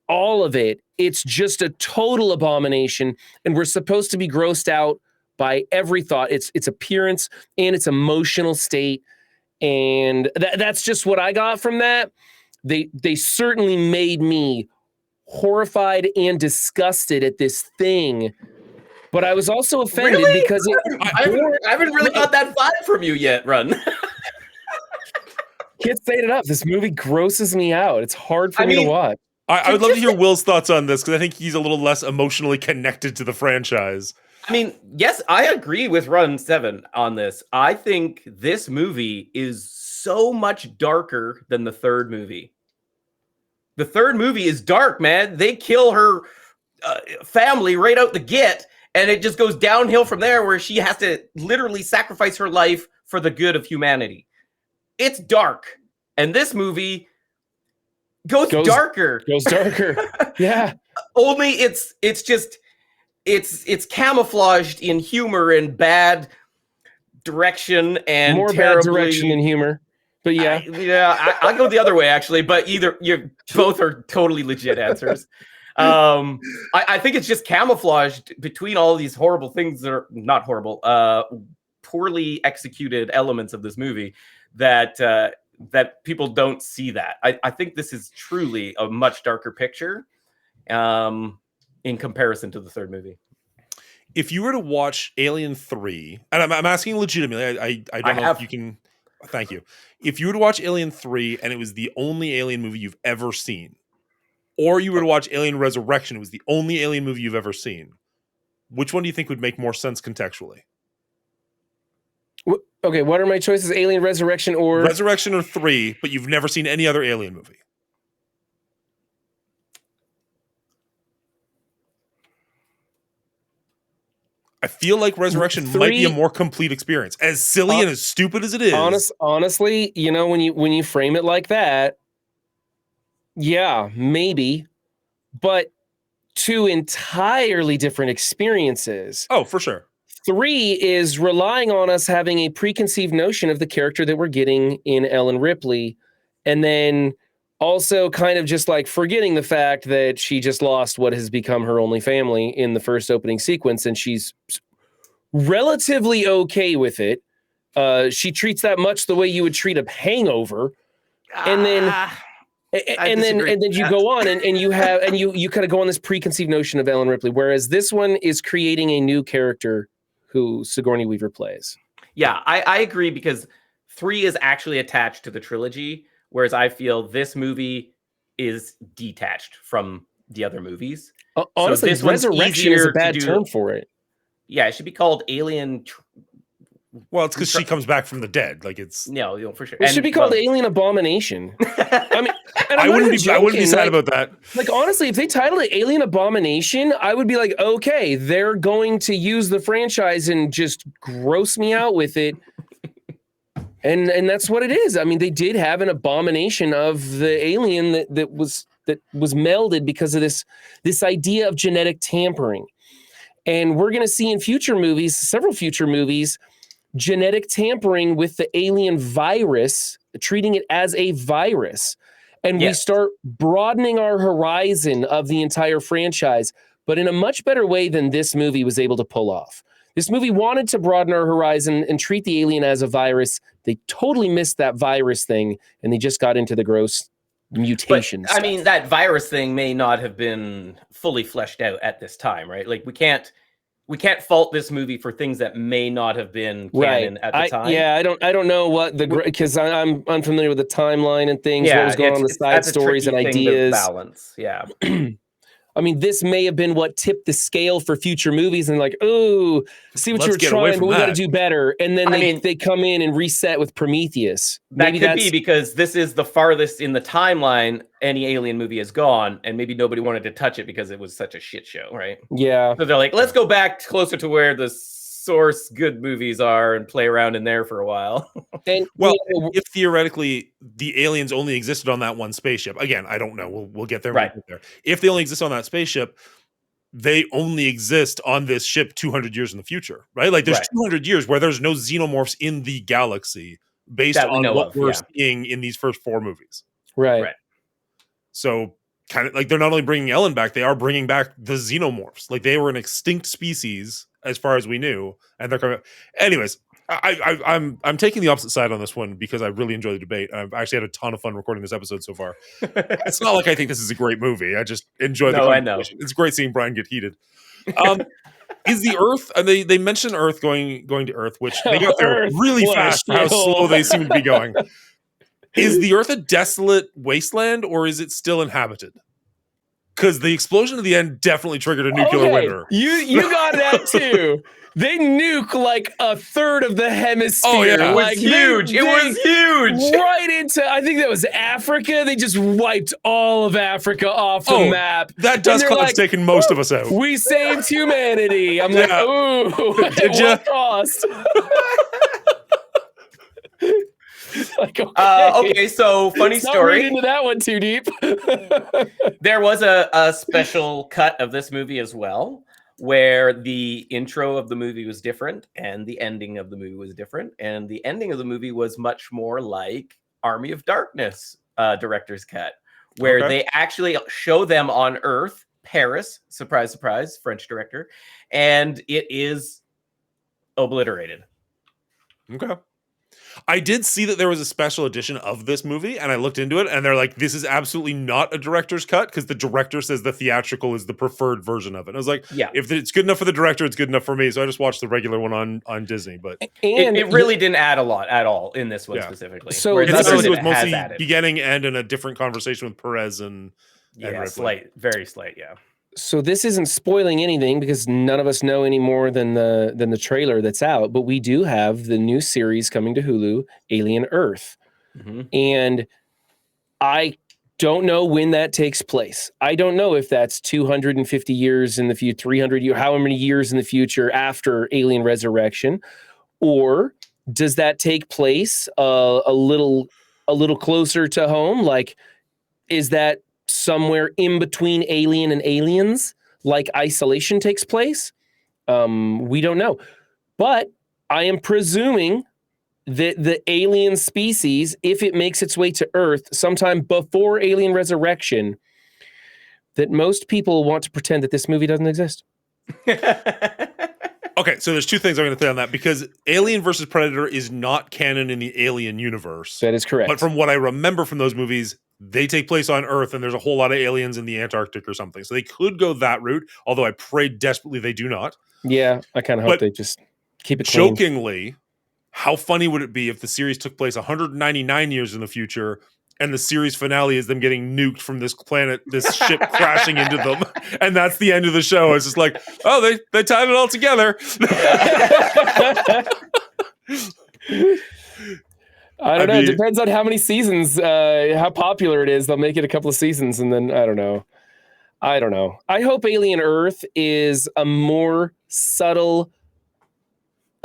all of it. It's just a total abomination, and we're supposed to be grossed out by every thought, its appearance and its emotional state. And that's just what I got from that. They certainly made me horrified and disgusted at this thing, but I was also offended because I haven't really got that vibe from you yet, Run. Can't say it enough. This movie grosses me out. It's hard for me to watch. I would love to hear Will's thoughts on this, because I think he's a little less emotionally connected to the franchise. I mean, yes, I agree with Run 7 on this. I think this movie is so much darker than the third movie. The third movie is dark, man. They kill her family right out the get, and it just goes downhill from there, where she has to literally sacrifice her life for the good of humanity. It's dark. And this movie goes darker. Goes darker. Yeah. Only it's camouflaged in humor and bad direction and more bad direction than humor. But yeah, I go the other way actually. But both are totally legit answers. I think it's just camouflaged between all these horrible things that are not horrible, poorly executed elements of this movie that people don't see that. I think this is truly a much darker picture. In comparison to the third movie. If you were to watch Alien 3, and I'm asking legitimately, I don't know if you can, thank you. If you were to watch Alien 3 and it was the only Alien movie you've ever seen, or you were to watch Alien Resurrection, it was the only Alien movie you've ever seen, which one do you think would make more sense contextually? Okay, what are my choices? Alien Resurrection or... Resurrection or 3, but you've never seen any other Alien movie. I feel like Resurrection might be a more complete experience. As silly and as stupid as it is. Honestly, when you frame it like that, yeah, maybe. but two entirely different experiences. Oh, for sure. 3 is relying on us having a preconceived notion of the character that we're getting in Ellen Ripley, and then also kind of just like forgetting the fact that she just lost what has become her only family in the first opening sequence, and she's relatively okay with it. She treats that much the way you would treat a hangover, and then and then you go on and you have and you kind of go on this preconceived notion of Ellen Ripley, whereas this one is creating a new character who Sigourney Weaver plays. Yeah, I agree, because 3 is actually attached to the trilogy, whereas I feel this movie is detached from the other movies. Honestly, this one's resurrection is a easier to bad do- term for it. Yeah, it should be called Alien. Well, it's because she comes back from the dead. Like it's. No, for sure. It should be called Alien Abomination. I mean, and I wouldn't be sad about that. Like, honestly, if they titled it Alien Abomination, I would be like, okay, they're going to use the franchise and just gross me out with it. And that's what it is. I mean, they did have an abomination of the alien that was melded because of this idea of genetic tampering. And we're going to see in future movies, several future movies, genetic tampering with the alien virus, treating it as a virus. And we start broadening our horizon of the entire franchise, but in a much better way than this movie was able to pull off. This movie wanted to broaden our horizon and treat the alien as a virus. They totally missed that virus thing, and they just got into the gross mutations. I mean, that virus thing may not have been fully fleshed out at this time, right? Like we can't fault this movie for things that may not have been canon at the time. Yeah, I don't know what because I'm unfamiliar with the timeline and things. What was going on, the side stories and ideas. Balance, yeah. I mean, this may have been what tipped the scale for future movies, and like, oh, see what you're trying, but we got to do better. And then they come in and reset with Prometheus. That could be because this is the farthest in the timeline any alien movie has gone, and maybe nobody wanted to touch it because it was such a shit show, right? Yeah. So they're like, let's go back closer to where the source good movies are and play around in there for a while. And if theoretically the aliens only existed on that one spaceship, again, I don't know. We'll get there. Right. We'll get there. If they only exist on that spaceship, they only exist on this ship 200 years in the future, right? Like there's 200 years where there's no xenomorphs in the galaxy based on what we're seeing in these first 4 movies. Right. So kind of like they're not only bringing Ellen back, they are bringing back the xenomorphs. Like they were an extinct species as far as we knew, and they're coming. Anyways, I'm taking the opposite side on this one because I really enjoy the debate. I've actually had a ton of fun recording this episode so far. It's not like I think this is a great movie. I just enjoy the conversation. I know. It's great seeing Brian get heated. Is the Earth? And they mentioned Earth going to Earth, which they got there really fast for how slow they seem to be going. Is the Earth a desolate wasteland, or is it still inhabited? Because the explosion at the end definitely triggered a nuclear winter. You got that too. They nuke like a third of the hemisphere. Oh yeah, like, huge. It was huge. Right into, I think that was Africa. They just wiped all of Africa off the map. That dust cloud's taken most of us out. We saved humanity. I'm like, ooh, did you? What cost? Like, okay, so funny story. Not into that one too deep. There was a special cut of this movie as well, where the intro of the movie was different and the ending of the movie was different, and the ending of the movie was much more like Army of Darkness director's cut, where they actually show them on Earth, Paris, surprise, surprise, French director, and it is obliterated. Okay. I did see that there was a special edition of this movie, and I looked into it, and they're like, this is absolutely not a director's cut, because the director says the theatrical is the preferred version of it. And I was like, if it's good enough for the director, it's good enough for me. So I just watched the regular one on Disney. But it really didn't add a lot at all in this one specifically. So this was mostly beginning, end, and a different conversation with Perez and Ripley. Very slight, yeah. So this isn't spoiling anything because none of us know any more than the trailer that's out, but we do have the new series coming to Hulu, Alien Earth. Mm-hmm. And I don't know when that takes place. I don't know if that's 250 years in the future, 300 years, how many years in the future after Alien Resurrection, or does that take place a little closer to home? Like, is that somewhere in between Alien and Aliens, like Isolation takes place. We don't know. But I am presuming that the alien species, if it makes its way to Earth sometime before Alien Resurrection, that most people want to pretend that this movie doesn't exist. Okay, so there's two things I'm going to say on that, because Alien versus Predator is not canon in the Alien universe. That is correct. But from what I remember from those movies, they take place on Earth, and there's a whole lot of aliens in the Antarctic or something. So they could go that route, although I pray desperately they do not. Yeah, I kind of hope they just keep it clean. Jokingly, how funny would it be if the series took place 199 years in the future, and the series finale is them getting nuked from this planet, this ship crashing into them, and that's the end of the show. It's just like, oh, they tied it all together. I don't know. It depends on how many seasons, how popular it is. They'll make it a couple of seasons, and then I don't know. I hope Alien Earth is a more subtle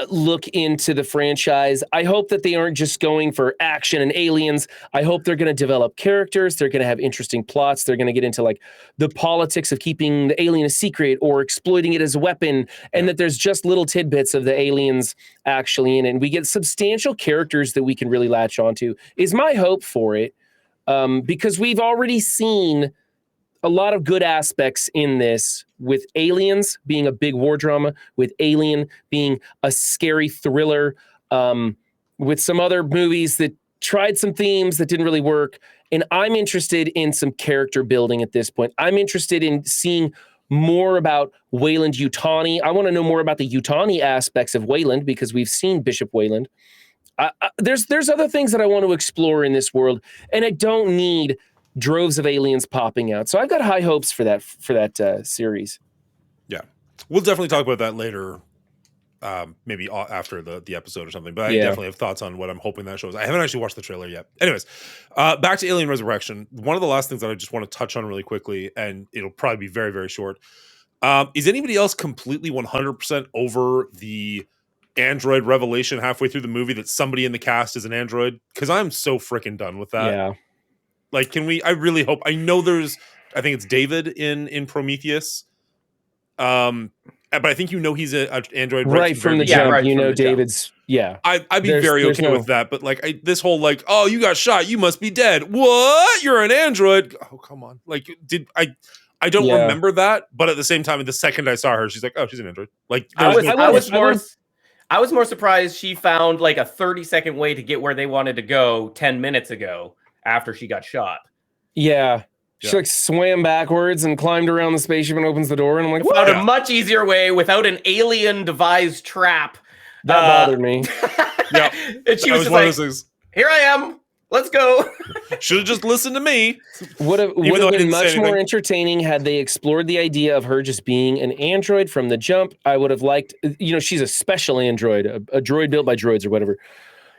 look into the franchise. I hope that they aren't just going for action and aliens. I hope they're going to develop characters. They're going to have interesting plots. They're going to get into like the politics of keeping the alien a secret or exploiting it as a weapon, and that there's just little tidbits of the aliens actually in it. And we get substantial characters that we can really latch onto is my hope for it. Because we've already seen a lot of good aspects in this, with Aliens being a big war drama, with Alien being a scary thriller, with some other movies that tried some themes that didn't really work. And I'm interested in some character building at this point. I'm interested in seeing more about Weyland-Yutani. I want to know more about the Yutani aspects of Weyland, because we've seen Bishop Weyland. There's other things that I want to explore in this world, and I don't need droves of aliens popping out. So I've got high hopes for that series. Yeah, we'll definitely talk about that later, maybe after the episode or something. But I definitely have thoughts on what I'm hoping that shows. I haven't actually watched the trailer yet. Anyways, back to Alien Resurrection. One of the last things that I just want to touch on really quickly, and it'll probably be very, very short. Is anybody else completely 100% over the android revelation halfway through the movie that somebody in the cast is an android? Because I'm so freaking done with that. Yeah. Like, can we? I really hope. I know I think it's David in Prometheus. But I think he's an android right from the jump. Right, David's jump. Yeah. I'd be very okay with that. But like this whole like, oh, you got shot, you must be dead. What? You're an android? Oh, come on. Like, I don't remember that. But at the same time, the second I saw her, she's like, oh, she's an android. Like, I was more surprised she found like a 30-second way to get where they wanted to go 10 minutes ago after she got shot. Yeah. She like swam backwards and climbed around the spaceship and opens the door, and I'm like, found a much easier way without an alien devised trap. That bothered me. Yeah. And she was just like, here I am. Let's go. Should have just listened to me. Would have been much more entertaining had they explored the idea of her just being an android from the jump. I would have liked, she's a special android, a droid built by droids or whatever.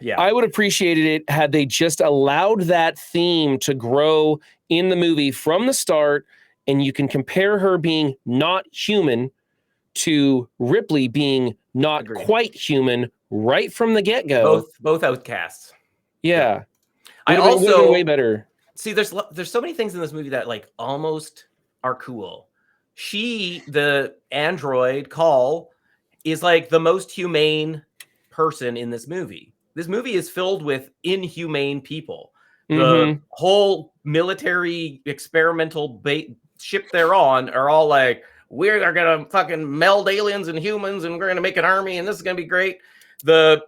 Yeah. I would have appreciated it had they just allowed that theme to grow in the movie from the start, and you can compare her being not human to Ripley being not quite human right from the get-go. Both outcasts. Yeah. I also way better. See, there's so many things in this movie that like almost are cool. The android Call, is like the most humane person in this movie. This movie is filled with inhumane people. The whole military experimental ship they're on are all like, we are going to fucking meld aliens and humans, and we're going to make an army, and this is going to be great. The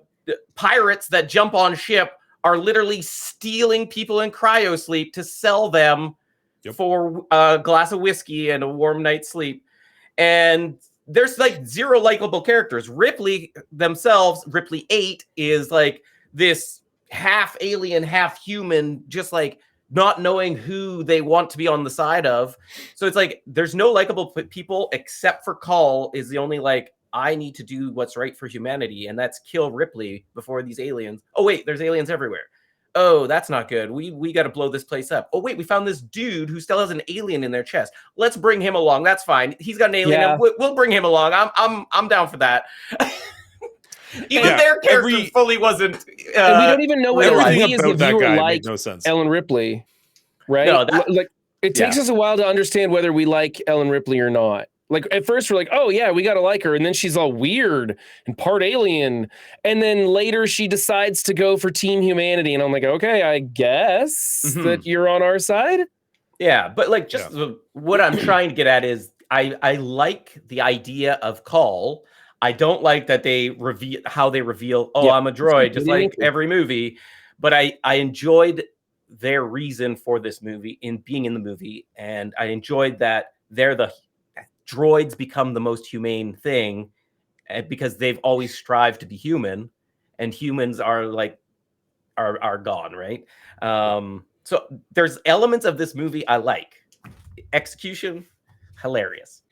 pirates that jump on ship are literally stealing people in cryosleep to sell them for a glass of whiskey and a warm night's sleep. And there's like zero likable characters. Ripley 8, is like this half alien, half human, just like not knowing who they want to be on the side of. So it's like there's no likable people except for Call is the only like, I need to do what's right for humanity, and that's kill Ripley before these aliens. Oh wait, there's aliens everywhere. Oh, that's not good. We got to blow this place up. Oh wait, we found this dude who still has an alien in their chest. Let's bring him along. That's fine. He's got an alien. Yeah. We'll bring him along. I'm down for that. Even their character fully wasn't. And we don't even know what he is. The viewer like no sense. Ellen Ripley, right? No, like It takes us a while to understand whether we like Ellen Ripley or not. Like at first we're like, oh yeah, we gotta like her, and then she's all weird and part alien, and then later she decides to go for Team Humanity, and I'm like, okay, I guess that you're on our side. Yeah, but like what I'm trying to get at is I like the idea of Call. I don't like that they reveal how they reveal, I'm a droid, just like every movie. But I enjoyed their reason for this movie in being in the movie, and I enjoyed that the droids become the most humane thing because they've always strived to be human, and humans are like are gone, right? So there's elements of this movie I like. Execution, hilarious.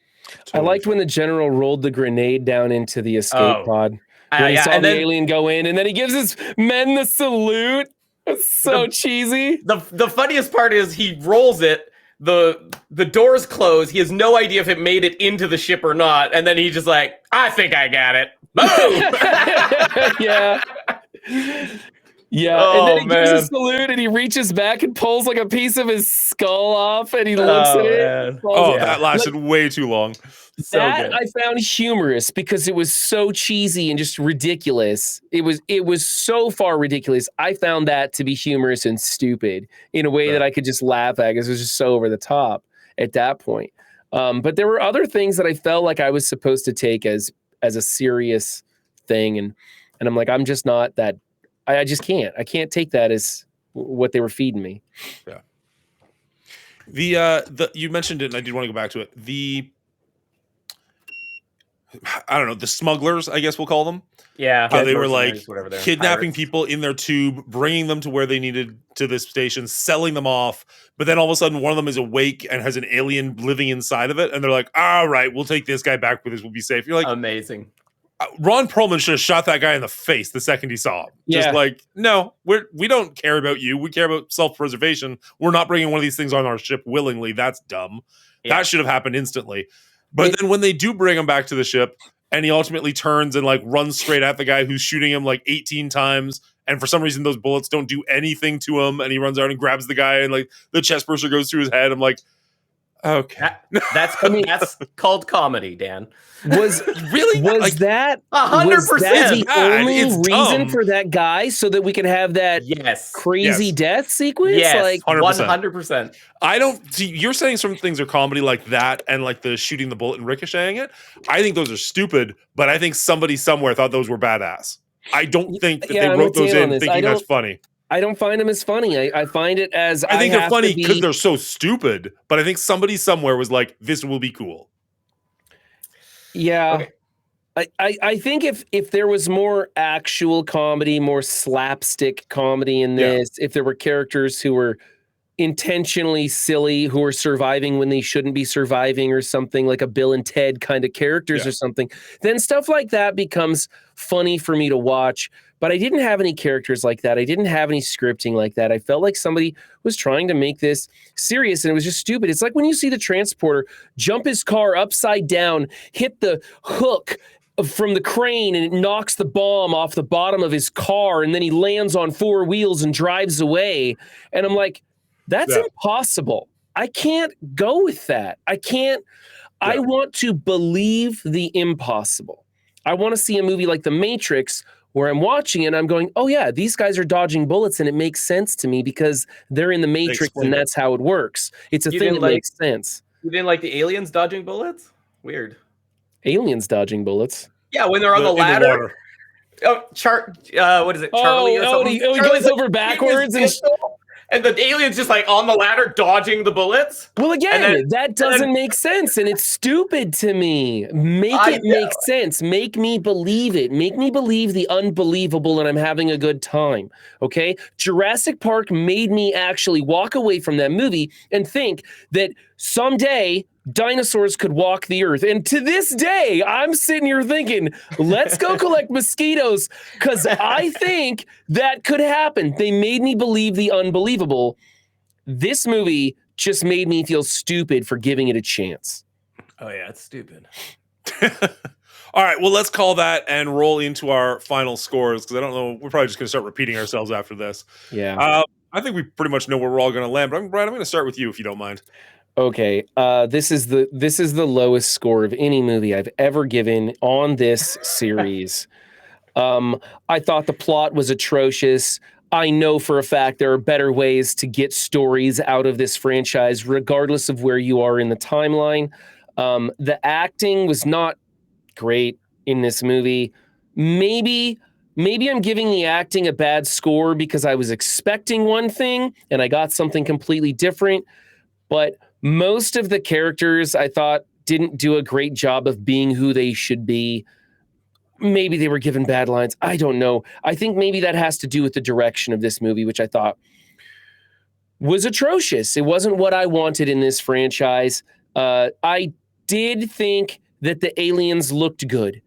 I liked when the general rolled the grenade down into the escape pod. When he saw the alien go in, and then he gives his men the salute. It's so cheesy. The funniest part is he rolls it. The doors close. He has no idea if it made it into the ship or not. And then he's just like, I think I got it. Boom! Yeah. Yeah. And then he gives a salute and he reaches back and pulls like a piece of his skull off and he looks at it. That lasted way too long. That I found humorous because it was so cheesy and just ridiculous. It was so far ridiculous. I found that to be humorous and stupid in a way that I could just laugh at because it was just so over the top at that point. But there were other things that I felt like I was supposed to take as a serious thing, and I'm like, I'm just not that. I just can't. I can't take that as what they were feeding me. Yeah. The you mentioned it, and I did want to go back to it. I don't know, the smugglers, I guess we'll call them. Yeah. How they were like kidnapping people in their tube, bringing them to where they needed to this station, selling them off. But then all of a sudden, one of them is awake and has an alien living inside of it. And they're like, all right, we'll take this guy back with us. We'll be safe. You're like, amazing. Ron Perlman should have shot that guy in the face the second he saw him. Just like, no, we don't care about you. We care about self-preservation. We're not bringing one of these things on our ship willingly. That's dumb. Yeah. That should have happened instantly. But then when they do bring him back to the ship and he ultimately turns and like runs straight at the guy who's shooting him like 18 times. And for some reason, those bullets don't do anything to him. And he runs out and grabs the guy and like the chest burster goes through his head. I'm like, okay. That's called comedy, Dan. Was that 100% the only reason for that guy so that we can have that crazy death sequence? Yes, like 100%. I don't see, you're saying some things are comedy like that and like the shooting the bullet and ricocheting it. I think those are stupid, but I think somebody somewhere thought those were badass. I don't think that they wrote those in thinking that's funny. I don't find them as funny. I find it as I think they're funny because they're so stupid, but I think somebody somewhere was like, this will be cool. Yeah. Okay. I think if there was more actual comedy, more slapstick comedy in this, if there were characters who were intentionally silly, who are surviving when they shouldn't be surviving or something, like a Bill and Ted kind of characters or something, then stuff like that becomes funny for me to watch. But I didn't have any characters like that. I didn't have any scripting like that. I felt like somebody was trying to make this serious and it was just stupid. It's like when you see the transporter jump his car upside down, hit the hook from the crane and it knocks the bomb off the bottom of his car and then he lands on four wheels and drives away. And I'm like, that's impossible. I can't go with that. I can't. I want to believe the impossible. I want to see a movie like The Matrix where I'm watching it and I'm going, oh yeah, these guys are dodging bullets and it makes sense to me because they're in the Matrix and that's how it works. It's a thing that makes sense. You didn't like the aliens dodging bullets? Weird. Aliens dodging bullets? Yeah, when they're on the ladder. What is it? Charlie or something? He goes over backwards and the alien's just like on the ladder dodging the bullets. Well, again, that doesn't make sense, and it's stupid to me. Make sense. Make me believe it. Make me believe the unbelievable, and I'm having a good time. Okay? Jurassic Park made me actually walk away from that movie and think that someday dinosaurs could walk the earth. And to this day, I'm sitting here thinking, let's go collect mosquitoes because I think that could happen. They made me believe the unbelievable. This movie just made me feel stupid for giving it a chance. Oh, yeah, it's stupid. All right, well, let's call that and roll into our final scores because I don't know. We're probably just going to start repeating ourselves after this. Yeah. I think we pretty much know where we're all going to land. But Brian, I'm going to start with you if you don't mind. Okay, this is the lowest score of any movie I've ever given on this series. I thought the plot was atrocious. I know for a fact there are better ways to get stories out of this franchise, regardless of where you are in the timeline. The acting was not great in this movie. Maybe I'm giving the acting a bad score because I was expecting one thing and I got something completely different. But most of the characters I thought didn't do a great job of being who they should be. Maybe they were given bad lines. I don't know. I think maybe that has to do with the direction of this movie, which I thought was atrocious. It wasn't what I wanted in this franchise. I did think that the aliens looked good.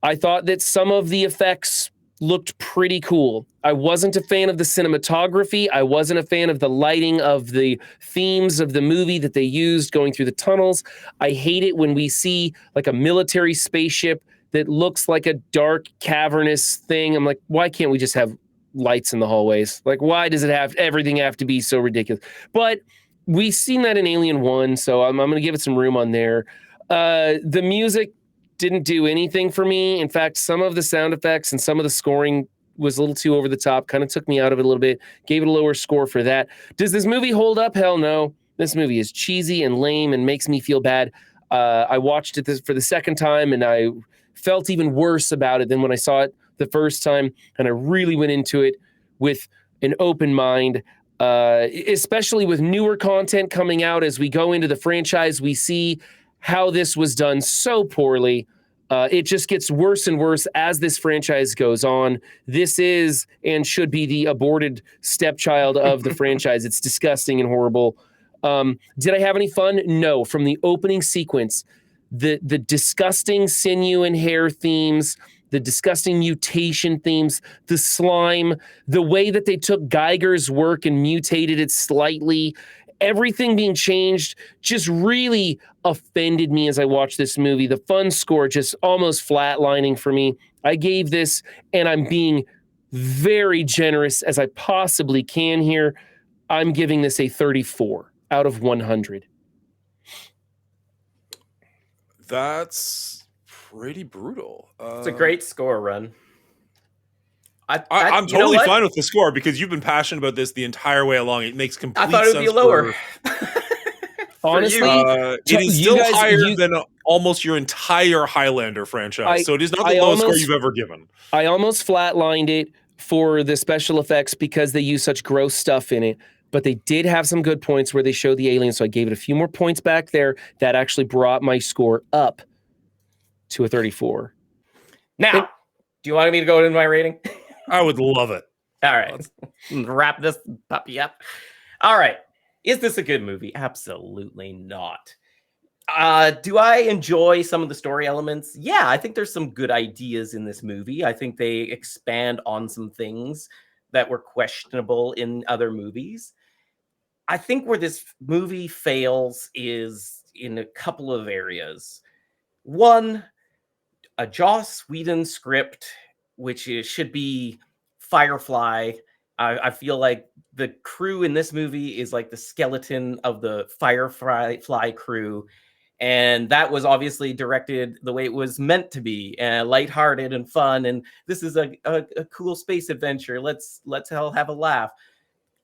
I thought that some of the effects looked pretty cool. I wasn't a fan of the cinematography. I wasn't a fan of the lighting of the themes of the movie that they used going through the tunnels. I hate it when we see like a military spaceship that looks like a dark, cavernous thing. I'm like, why can't we just have lights in the hallways? Like, why does everything have to be so ridiculous? But we've seen that in Alien 1, so I'm going to give it some room on there. The music didn't do anything for me. In fact, some of the sound effects and some of the scoring was a little too over the top, kind of took me out of it a little bit, gave it a lower score for that. Does this movie hold up? Hell no. This movie is cheesy and lame and makes me feel bad. I watched it for the second time and I felt even worse about it than when I saw it the first time. And I really went into it with an open mind, especially with newer content coming out. As we go into the franchise, we see how this was done so poorly. It just gets worse and worse as this franchise goes on. This is and should be the aborted stepchild of the franchise. It's disgusting and horrible. Did I have any fun? No. From the opening sequence, the disgusting sinew and hair themes, the disgusting mutation themes, the slime, the way that they took Geiger's work and mutated it slightly, everything being changed just really offended me as I watched this movie. The fun score just almost flatlining for me. I gave this, and I'm being very generous as I possibly can here, I'm giving this a 34 out of 100. That's pretty brutal. It's a great score run. I'm totally fine with the score because you've been passionate about this the entire way along. It makes complete sense. I thought it would be lower. Honestly, it is still higher than almost your entire Highlander franchise. So it is not the lowest score you've ever given. I almost flatlined it for the special effects because they use such gross stuff in it. But they did have some good points where they showed the aliens. So I gave it a few more points back there. That actually brought my score up to a 34. Now, do you want me to go into my rating? I would love it. All right. Let's wrap this puppy up. All right. Is this a good movie? Absolutely not. Do I enjoy some of the story elements? Yeah, I think there's some good ideas in this movie. I think they expand on some things that were questionable in other movies. I think where this movie fails is in a couple of areas. One, a Joss Whedon script, which should be Firefly. I feel like the crew in this movie is like the skeleton of the Firefly crew. And that was obviously directed the way it was meant to be, lighthearted and fun. And this is a cool space adventure. Let's all have a laugh.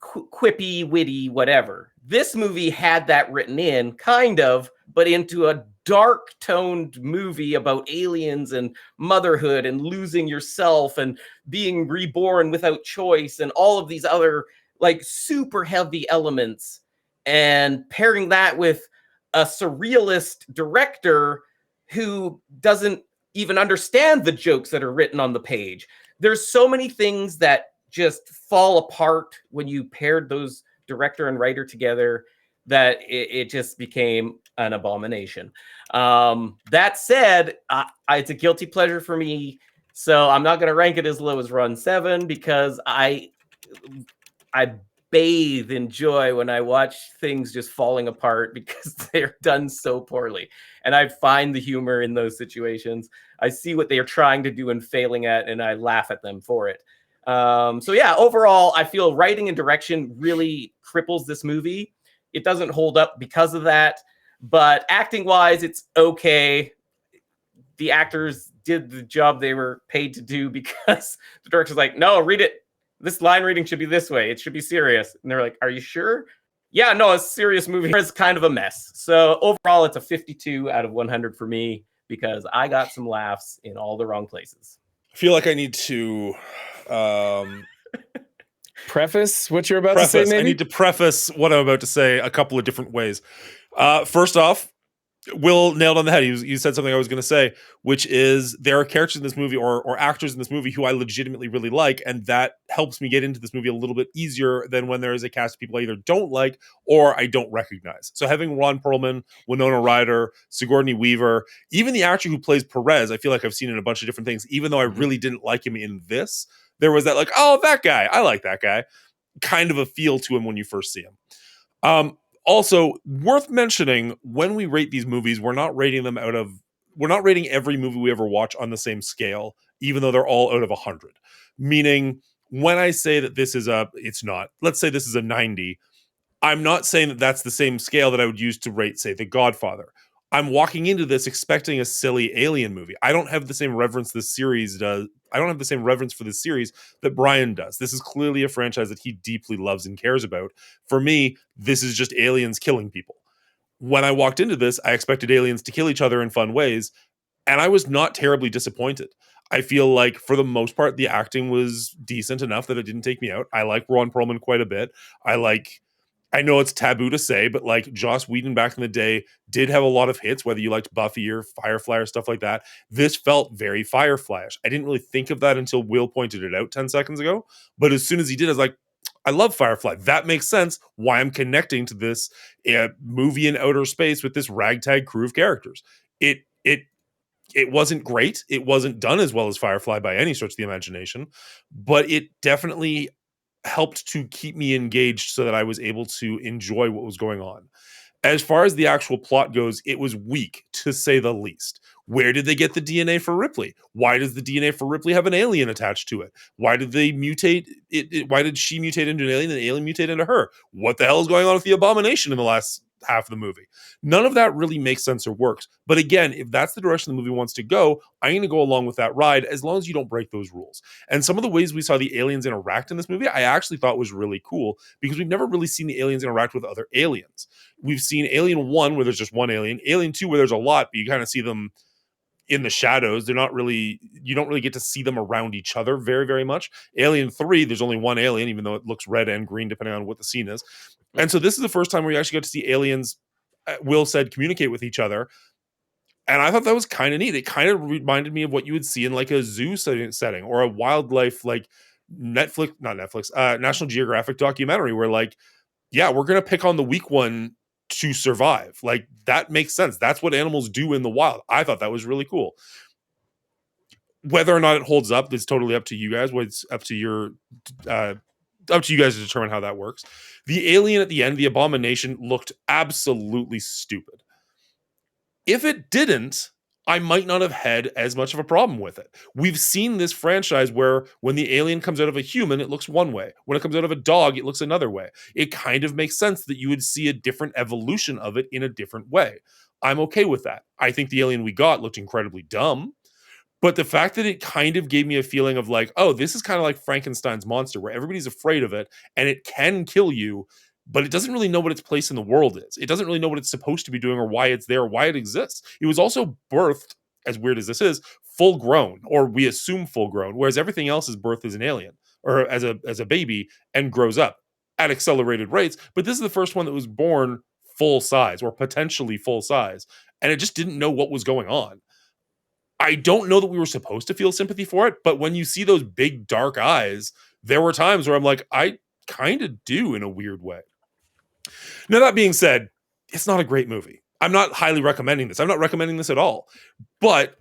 Quippy, witty, whatever. This movie had that written in, kind of, but into a dark-toned movie about aliens and motherhood and losing yourself and being reborn without choice and all of these other like super heavy elements, and pairing that with a surrealist director who doesn't even understand the jokes that are written on the page. There's so many things that just fall apart when you paired those director and writer together that it just became an abomination. That said, it's a guilty pleasure for me, so I'm not going to rank it as low as Run 7 because I bathe in joy when I watch things just falling apart because they're done so poorly. And I find the humor in those situations. I see what they are trying to do and failing at, and I laugh at them for it. So yeah, overall, I feel writing and direction really cripples this movie. It doesn't hold up because of that, but acting wise, it's okay. The actors did the job they were paid to do because the director's like, no, read it. This line reading should be this way. It should be serious. And they're like, are you sure? Yeah, no, a serious movie. It's kind of a mess. So overall, it's a 52 out of 100 for me because I got some laughs in all the wrong places. I feel like I need to preface what you're about to say, maybe? I need to preface what I'm about to say a couple of different ways. First off, Will nailed on the head. You said something I was going to say, which is there are characters in this movie or actors in this movie who I legitimately really like, and that helps me get into this movie a little bit easier than when there is a cast of people I either don't like or I don't recognize. So having Ron Perlman, Winona Ryder, Sigourney Weaver, even the actor who plays Perez, I feel like I've seen in a bunch of different things, even though I really didn't like him in this. There was that like, oh, that guy, I like that guy, kind of a feel to him when you first see him. Also, worth mentioning, when we rate these movies, we're not rating every movie we ever watch on the same scale, even though they're all out of 100. Meaning, when I say that let's say this is a 90, I'm not saying that that's the same scale that I would use to rate, say, The Godfather. I'm walking into this expecting a silly alien movie. I don't have the same reverence this series does. I don't have the same reverence for this series that Brian does. This is clearly a franchise that he deeply loves and cares about. For me, this is just aliens killing people. When I walked into this, I expected aliens to kill each other in fun ways, and I was not terribly disappointed. I feel like, for the most part, the acting was decent enough that it didn't take me out. I like Ron Perlman quite a bit. I know it's taboo to say, but like Joss Whedon back in the day did have a lot of hits, whether you liked Buffy or Firefly or stuff like that. This felt very Firefly-ish. I didn't really think of that until Will pointed it out 10 seconds ago. But as soon as he did, I was like, I love Firefly. That makes sense why I'm connecting to this movie in outer space with this ragtag crew of characters. It wasn't great. It wasn't done as well as Firefly by any stretch of the imagination, but it definitely helped to keep me engaged so that I was able to enjoy what was going on. As far as the actual plot goes, it was weak, to say the least. Where did they get the DNA for Ripley? Why does the DNA for Ripley have an alien attached to it? Why did they mutate it? Why did she mutate into an alien and the alien mutate into her? What the hell is going on with the abomination in the last half of the movie? None of that really makes sense or works. But again, if that's the direction the movie wants to go, I'm going to go along with that ride as long as you don't break those rules. And some of the ways we saw the aliens interact in this movie, I actually thought was really cool because we've never really seen the aliens interact with other aliens. We've seen Alien 1 where there's just one alien, Alien 2 where there's a lot, but you kind of see them in the shadows. You don't really get to see them around each other very, very much. Alien 3, there's only one alien, even though it looks red and green depending on what the scene is. And so this is the first time where you actually got to see aliens, Will said, communicate with each other. And I thought that was kind of neat. It kind of reminded me of what you would see in like a zoo setting or a wildlife, like National Geographic documentary where like, yeah, we're going to pick on the weak one to survive. Like that makes sense. That's what animals do in the wild. I thought that was really cool. Whether or not it holds up is totally up to you guys. It's up to you guys to determine how that works. The alien at the end, the abomination, looked absolutely stupid. If it didn't, I might not have had as much of a problem with it. We've seen this franchise where when the alien comes out of a human, it looks one way. When it comes out of a dog, it looks another way. It kind of makes sense that you would see a different evolution of it in a different way. I'm okay with that. I think the alien we got looked incredibly dumb. But the fact that it kind of gave me a feeling of like, oh, this is kind of like Frankenstein's monster where everybody's afraid of it and it can kill you, but it doesn't really know what its place in the world is. It doesn't really know what it's supposed to be doing or why it's there, or why it exists. It was also birthed, as weird as this is, full grown, or we assume full grown, whereas everything else is birthed as an alien or as a baby and grows up at accelerated rates. But this is the first one that was born full size or potentially full size, and it just didn't know what was going on. I don't know that we were supposed to feel sympathy for it, but when you see those big dark eyes, there were times where I'm like, I kind of do in a weird way. Now, that being said, it's not a great movie. I'm not highly recommending this. I'm not recommending this at all. But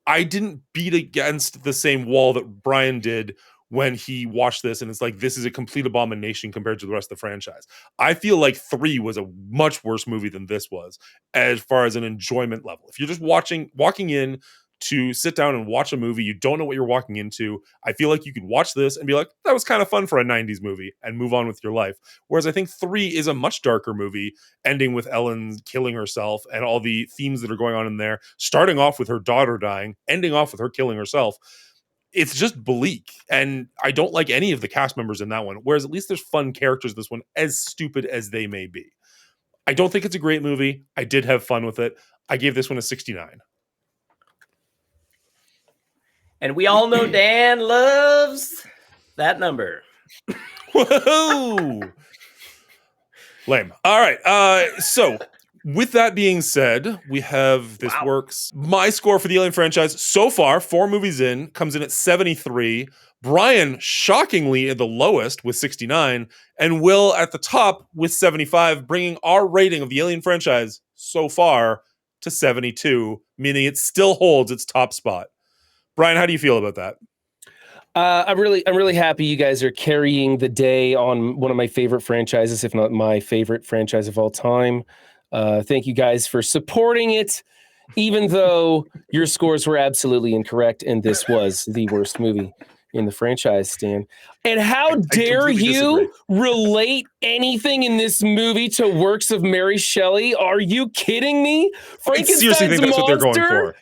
I didn't beat against the same wall that Brian did when he watched this and it's like, this is a complete abomination compared to the rest of the franchise. I feel like 3 was a much worse movie than this was as far as an enjoyment level. If you're just walking in to sit down and watch a movie. You don't know what you're walking into. I feel like you could watch this and be like, that was kind of fun for a 90s movie and move on with your life. Whereas I think 3 is a much darker movie, ending with Ellen killing herself and all the themes that are going on in there, starting off with her daughter dying, ending off with her killing herself. It's just bleak, and I don't like any of the cast members in that one, whereas at least there's fun characters in this one, as stupid as they may be. I don't think it's a great movie. I did have fun with it. I gave this one a 69. And we all know Dan loves that number. Whoa! Lame. All right. So with that being said, we have this works. My score for the Alien franchise so far, 4 movies in, comes in at 73. Brian, shockingly, at the lowest with 69, and Will at the top with 75, bringing our rating of the Alien franchise so far to 72, meaning it still holds its top spot. Brian, how do you feel about that? I'm really happy you guys are carrying the day on one of my favorite franchises, if not my favorite franchise of all time. Thank you guys for supporting it, even though your scores were absolutely incorrect, and this was the worst movie in the franchise, Stan. And how dare you relate anything in this movie to works of Mary Shelley? Are you kidding me? I seriously think that's what they're going for.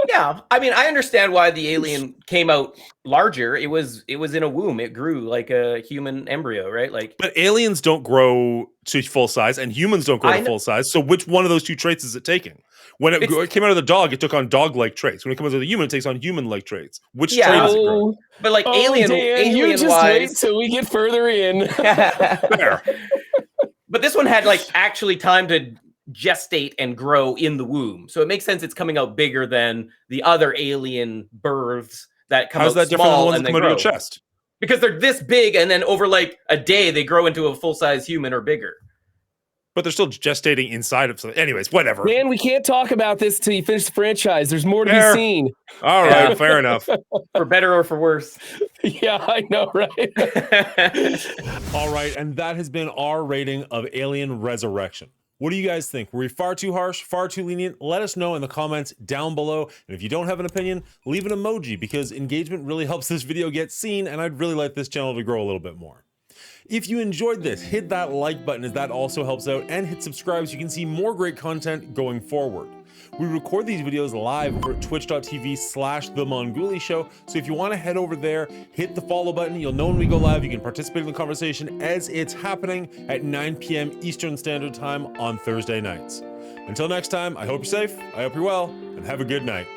Yeah, I mean, I understand why the alien came out larger. It was in a womb. It grew like a human embryo, right? Like, but aliens don't grow to full size, and humans don't grow to full size. So, which one of those 2 traits is it taking? When it came out of the dog, it took on dog-like traits. When it comes out of the human, it takes on human-like traits. Which trait is it growing? But like Dan, you just wait till we get further in. Fair. But this one had like actually time to gestate and grow in the womb, so it makes sense it's coming out bigger than the other alien births that come out small. How's that different than the ones that come out of your chest? Because they're this big, and then over like a day they grow into a full-size human or bigger. But they're still gestating inside of something. Anyways, whatever. Man, we can't talk about this till you finish the franchise. There's more to be seen. All right, fair enough. For better or for worse. Yeah, I know, right? All right, and that has been our rating of Alien Resurrection. What do you guys think? Were we far too harsh, far too lenient? Let us know in the comments down below. And if you don't have an opinion, leave an emoji, because engagement really helps this video get seen, and I'd really like this channel to grow a little bit more. If you enjoyed this, hit that like button, as that also helps out, and hit subscribe so you can see more great content going forward. We record these videos live over at twitch.tv/The Mongoolie Show, so if you want to head over there, hit the follow button. You'll know when we go live. You can participate in the conversation as it's happening at 9 p.m. Eastern Standard Time on Thursday nights. Until next time, I hope you're safe, I hope you're well, and have a good night.